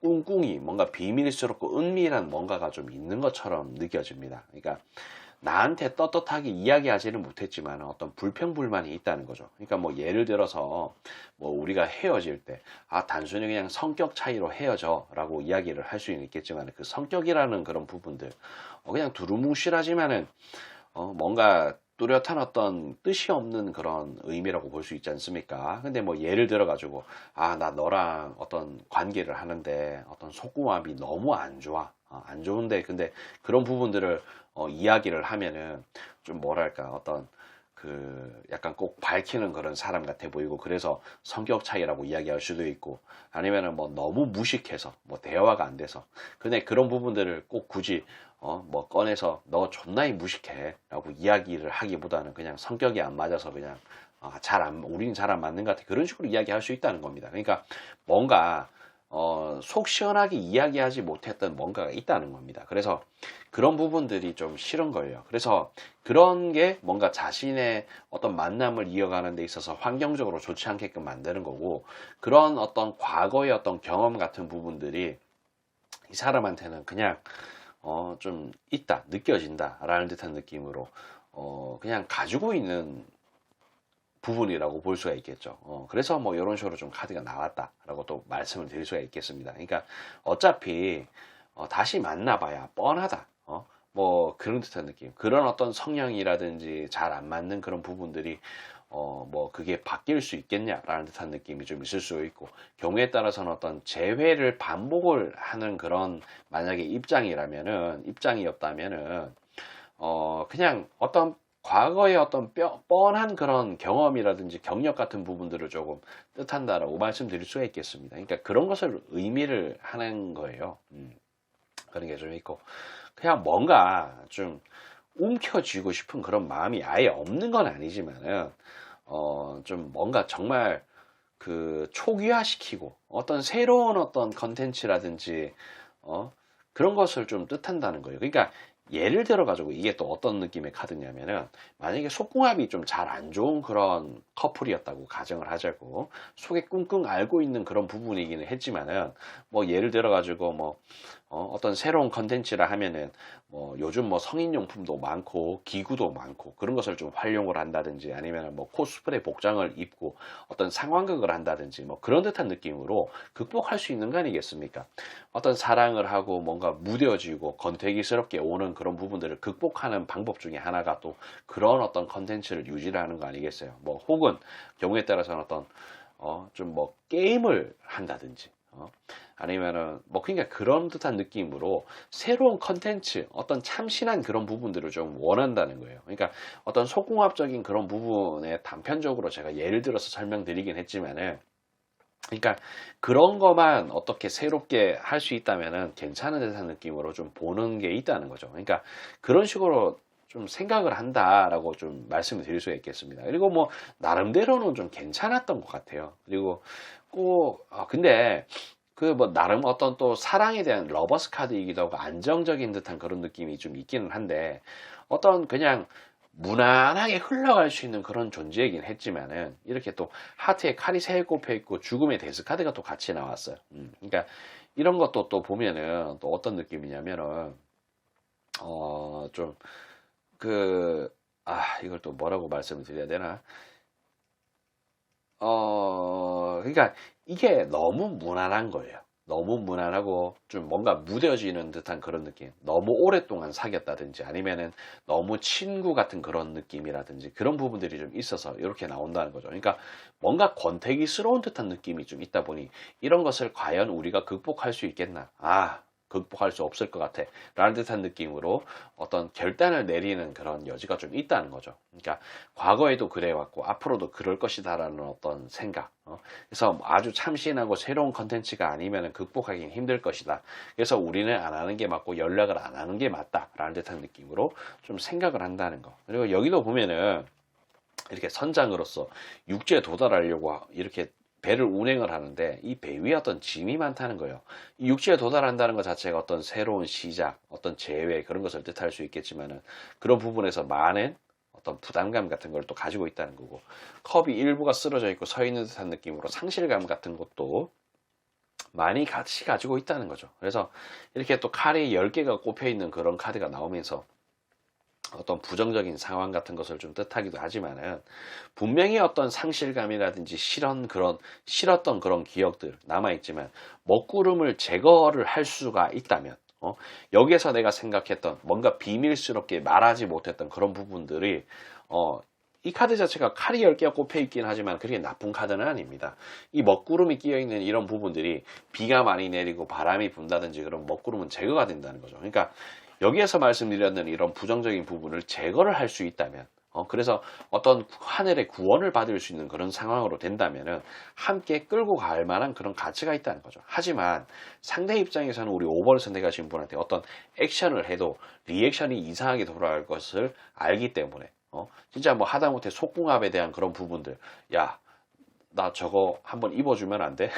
꿍꿍이, 뭔가 비밀스럽고 은밀한 뭔가가 좀 있는 것처럼 느껴집니다. 그러니까 나한테 떳떳하게 이야기하지는 못했지만 어떤 불평불만이 있다는 거죠. 그러니까 뭐 예를 들어서 뭐 우리가 헤어질 때, 단순히 그냥 성격 차이로 헤어져 라고 이야기를 할 수는 있겠지만 그 성격이라는 그런 부분들, 그냥 두루뭉실하지만은 뭔가 뚜렷한 어떤 뜻이 없는 그런 의미라고 볼 수 있지 않습니까? 근데 뭐 예를 들어 가지고, 나 너랑 어떤 관계를 하는데 어떤 속궁합이 너무 안 좋아. 안 좋은데 근데 그런 부분들을 이야기를 하면은 좀 뭐랄까 어떤 약간 꼭 밝히는 그런 사람 같아 보이고, 그래서 성격 차이라고 이야기할 수도 있고, 아니면은 뭐 너무 무식해서 뭐 대화가 안 돼서, 근데 그런 부분들을 꼭 굳이 뭐 꺼내서 너 존나이 무식해 라고 이야기를 하기보다는 그냥 성격이 안 맞아서 그냥 우리는 잘 안 맞는 것 같아, 그런 식으로 이야기할 수 있다는 겁니다. 그러니까 뭔가 속 시원하게 이야기하지 못했던 뭔가가 있다는 겁니다. 그래서 그런 부분들이 좀 싫은 거예요. 그래서 그런 게 뭔가 자신의 어떤 만남을 이어가는 데 있어서 환경적으로 좋지 않게끔 만드는 거고, 그런 어떤 과거의 어떤 경험 같은 부분들이 이 사람한테는 그냥 좀 있다, 느껴진다 라는 듯한 느낌으로 그냥 가지고 있는 부분이라고 볼 수가 있겠죠. 그래서 뭐 이런 식으로 좀 카드가 나왔다라고 또 말씀을 드릴 수가 있겠습니다. 그러니까 어차피 다시 만나봐야 뻔하다. 뭐 그런 듯한 느낌. 그런 어떤 성향이라든지 잘 안 맞는 그런 부분들이 뭐 그게 바뀔 수 있겠냐라는 듯한 느낌이 좀 있을 수 있고, 경우에 따라서는 어떤 재회를 반복을 하는 그런 만약에 입장이었다면은 그냥 어떤 과거의 어떤 뻔한 그런 경험이라든지 경력 같은 부분들을 조금 뜻한다라고 말씀드릴 수가 있겠습니다. 그러니까 그런 것을 의미를 하는 거예요. 그런 게 좀 있고, 그냥 뭔가 좀 움켜쥐고 싶은 그런 마음이 아예 없는 건 아니지만은, 좀 뭔가 정말 초기화시키고 어떤 새로운 어떤 컨텐츠라든지, 그런 것을 좀 뜻한다는 거예요. 그러니까 예를 들어 가지고 이게 또 어떤 느낌의 카드냐면은, 만약에 속궁합이 좀 잘 안 좋은 그런 커플이었다고 가정을 하자고, 속에 끙끙 앓고 있는 그런 부분이기는 했지만은, 뭐 예를 들어 가지고 뭐 어떤 새로운 컨텐츠라 하면은 뭐 요즘 뭐 성인용품도 많고 기구도 많고 그런 것을 좀 활용을 한다든지, 아니면 뭐 코스프레 복장을 입고 어떤 상황극을 한다든지, 뭐 그런 듯한 느낌으로 극복할 수 있는 거 아니겠습니까? 어떤 사랑을 하고 뭔가 무뎌지고 건태기스럽게 오는 그런 부분들을 극복하는 방법 중에 하나가 또 그런 어떤 컨텐츠를 유지를 하는 거 아니겠어요? 뭐 혹은 경우에 따라서는 어떤 좀 뭐 게임을 한다든지, 아니면은 뭐 그러니까 그런 듯한 느낌으로 새로운 컨텐츠, 어떤 참신한 그런 부분들을 좀 원한다는 거예요. 그러니까 어떤 속궁합적인 그런 부분에 단편적으로 제가 예를 들어서 설명드리긴 했지만은, 그러니까 그런 것만 어떻게 새롭게 할 수 있다면은 괜찮은 듯한 느낌으로 좀 보는 게 있다는 거죠. 그러니까 그런 식으로 좀 생각을 한다라고 좀 말씀을 드릴 수가 있겠습니다. 그리고 뭐 나름대로는 좀 괜찮았던 것 같아요. 그리고 꼭 근데 그 뭐 나름 어떤 또 사랑에 대한 러버스 카드이기도 하고 안정적인 듯한 그런 느낌이 좀 있기는 한데, 어떤 그냥 무난하게 흘러갈 수 있는 그런 존재이긴 했지만은, 이렇게 또 하트에 칼이 세 꼽혀 있고 죽음의 데스 카드가 또 같이 나왔어요. 그러니까 이런 것도 또 보면은 또 어떤 느낌이냐면은 좀 이걸 또 뭐라고 말씀을 드려야 되나? 그러니까 이게 너무 무난한 거예요. 너무 무난하고 좀 뭔가 무뎌지는 듯한 그런 느낌. 너무 오랫동안 사귀었다든지 아니면은 너무 친구 같은 그런 느낌이라든지 그런 부분들이 좀 있어서 이렇게 나온다는 거죠. 그러니까 뭔가 권태기스러운 듯한 느낌이 좀 있다 보니 이런 것을 과연 우리가 극복할 수 있겠나? 극복할 수 없을 것 같아. 라는 듯한 느낌으로 어떤 결단을 내리는 그런 여지가 좀 있다는 거죠. 그러니까 과거에도 그래왔고 앞으로도 그럴 것이다라는 어떤 생각. 그래서 아주 참신하고 새로운 컨텐츠가 아니면 극복하기 힘들 것이다. 그래서 우리는 안 하는 게 맞고 연락을 안 하는 게 맞다라는 듯한 느낌으로 좀 생각을 한다는 거. 그리고 여기도 보면은 이렇게 선장으로서 육지에 도달하려고 이렇게 배를 운행을 하는데, 이 배 위에 어떤 짐이 많다는 거예요. 이 육지에 도달한다는 것 자체가 어떤 새로운 시작, 어떤 재회, 그런 것을 뜻할 수 있겠지만은, 그런 부분에서 많은 어떤 부담감 같은 걸 또 가지고 있다는 거고, 컵이 일부가 쓰러져 있고 서 있는 듯한 느낌으로 상실감 같은 것도 많이 같이 가지고 있다는 거죠. 그래서 이렇게 또 칼이 10개가 꼽혀 있는 그런 카드가 나오면서 어떤 부정적인 상황 같은 것을 좀 뜻하기도 하지만은, 분명히 어떤 상실감이라든지 싫었던 그런 기억들 남아있지만, 먹구름을 제거를 할 수가 있다면, 여기에서 내가 생각했던 뭔가 비밀스럽게 말하지 못했던 그런 부분들이, 이 카드 자체가 칼이 10개가 꼽혀 있긴 하지만 그게 나쁜 카드는 아닙니다. 이 먹구름이 끼어 있는 이런 부분들이 비가 많이 내리고 바람이 분다든지 그런 먹구름은 제거가 된다는 거죠. 그러니까 여기에서 말씀드렸는 이런 부정적인 부분을 제거를 할 수 있다면, 그래서 어떤 하늘의 구원을 받을 수 있는 그런 상황으로 된다면은 함께 끌고 갈 만한 그런 가치가 있다는 거죠. 하지만 상대 입장에서는 우리 5번을 선택하신 분한테 어떤 액션을 해도 리액션이 이상하게 돌아갈 것을 알기 때문에, 진짜 뭐 하다못해 속궁합에 대한 그런 부분들, 야, 나 저거 한번 입어주면 안 돼?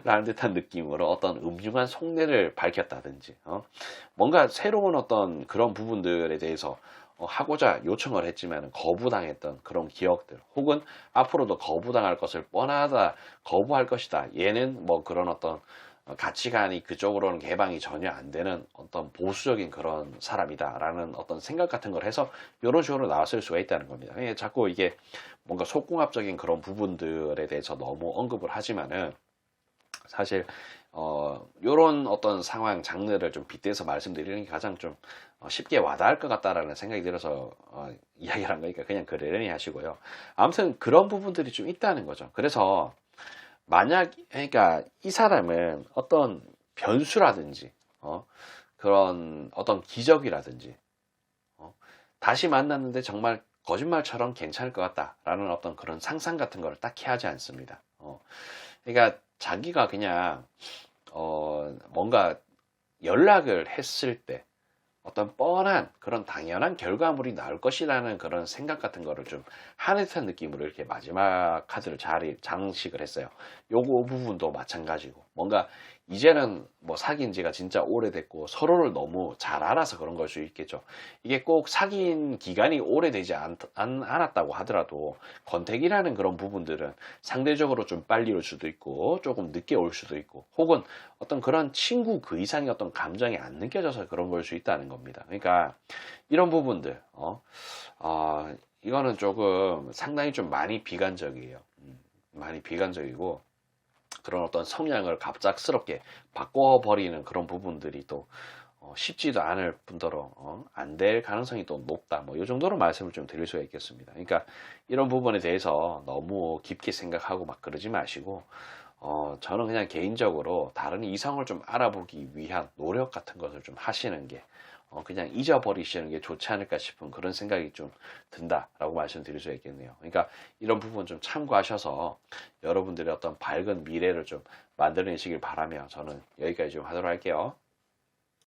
라는 듯한 느낌으로 어떤 음흉한 속내를 밝혔다든지, 뭔가 새로운 어떤 그런 부분들에 대해서 하고자 요청을 했지만 거부당했던 그런 기억들, 혹은 앞으로도 거부당할 것을 뻔하다, 거부할 것이다, 얘는 뭐 그런 어떤 가치관이 그쪽으로는 개방이 전혀 안 되는 어떤 보수적인 그런 사람이다라는 어떤 생각 같은 걸 해서 이런 식으로 나왔을 수가 있다는 겁니다. 자꾸 이게 뭔가 속궁합적인 그런 부분들에 대해서 너무 언급을 하지만은, 사실 요런 어떤 상황 장르를 좀 빗대서 말씀드리는 게 가장 좀 쉽게 와닿을 것 같다라는 생각이 들어서 이야기를 한 거니까 그냥 그러려니 하시고요. 아무튼 그런 부분들이 좀 있다는 거죠. 그래서 그러니까 이 사람은 어떤 변수라든지 그런 어떤 기적이라든지, 다시 만났는데 정말 거짓말처럼 괜찮을 것 같다라는 어떤 그런 상상 같은 걸 딱히 하지 않습니다. 그러니까 자기가 그냥 뭔가 연락을 했을 때 어떤 뻔한 그런 당연한 결과물이 나올 것이라는 그런 생각 같은 거를 좀 하는 듯한 느낌으로 이렇게 마지막 카드를 장식을 했어요. 요거 부분도 마찬가지고, 뭔가 이제는 뭐 사귄 지가 진짜 오래됐고 서로를 너무 잘 알아서 그런 걸 수 있겠죠. 이게 꼭 사귄 기간이 오래되지 않았다고 하더라도 권태기라는 그런 부분들은 상대적으로 좀 빨리 올 수도 있고 조금 늦게 올 수도 있고, 혹은 어떤 그런 친구 그 이상의 어떤 감정이 안 느껴져서 그런 걸 수 있다는 겁니다. 그러니까 이런 부분들, 이거는 조금 상당히 좀 많이 비관적이에요. 많이 비관적이고, 그런 어떤 성향을 갑작스럽게 바꿔버리는 그런 부분들이 또 쉽지도 않을 뿐더러 안 될 가능성이 또 높다. 뭐 이 정도로 말씀을 좀 드릴 수가 있겠습니다. 그러니까 이런 부분에 대해서 너무 깊게 생각하고 막 그러지 마시고, 저는 그냥 개인적으로 다른 이성을 좀 알아보기 위한 노력 같은 것을 좀 하시는 게 그냥 잊어버리시는 게 좋지 않을까 싶은 그런 생각이 좀 든다라고 말씀드릴 수 있겠네요. 그러니까 이런 부분 좀 참고하셔서 여러분들의 어떤 밝은 미래를 좀 만들어내시길 바라며 저는 여기까지 좀 하도록 할게요.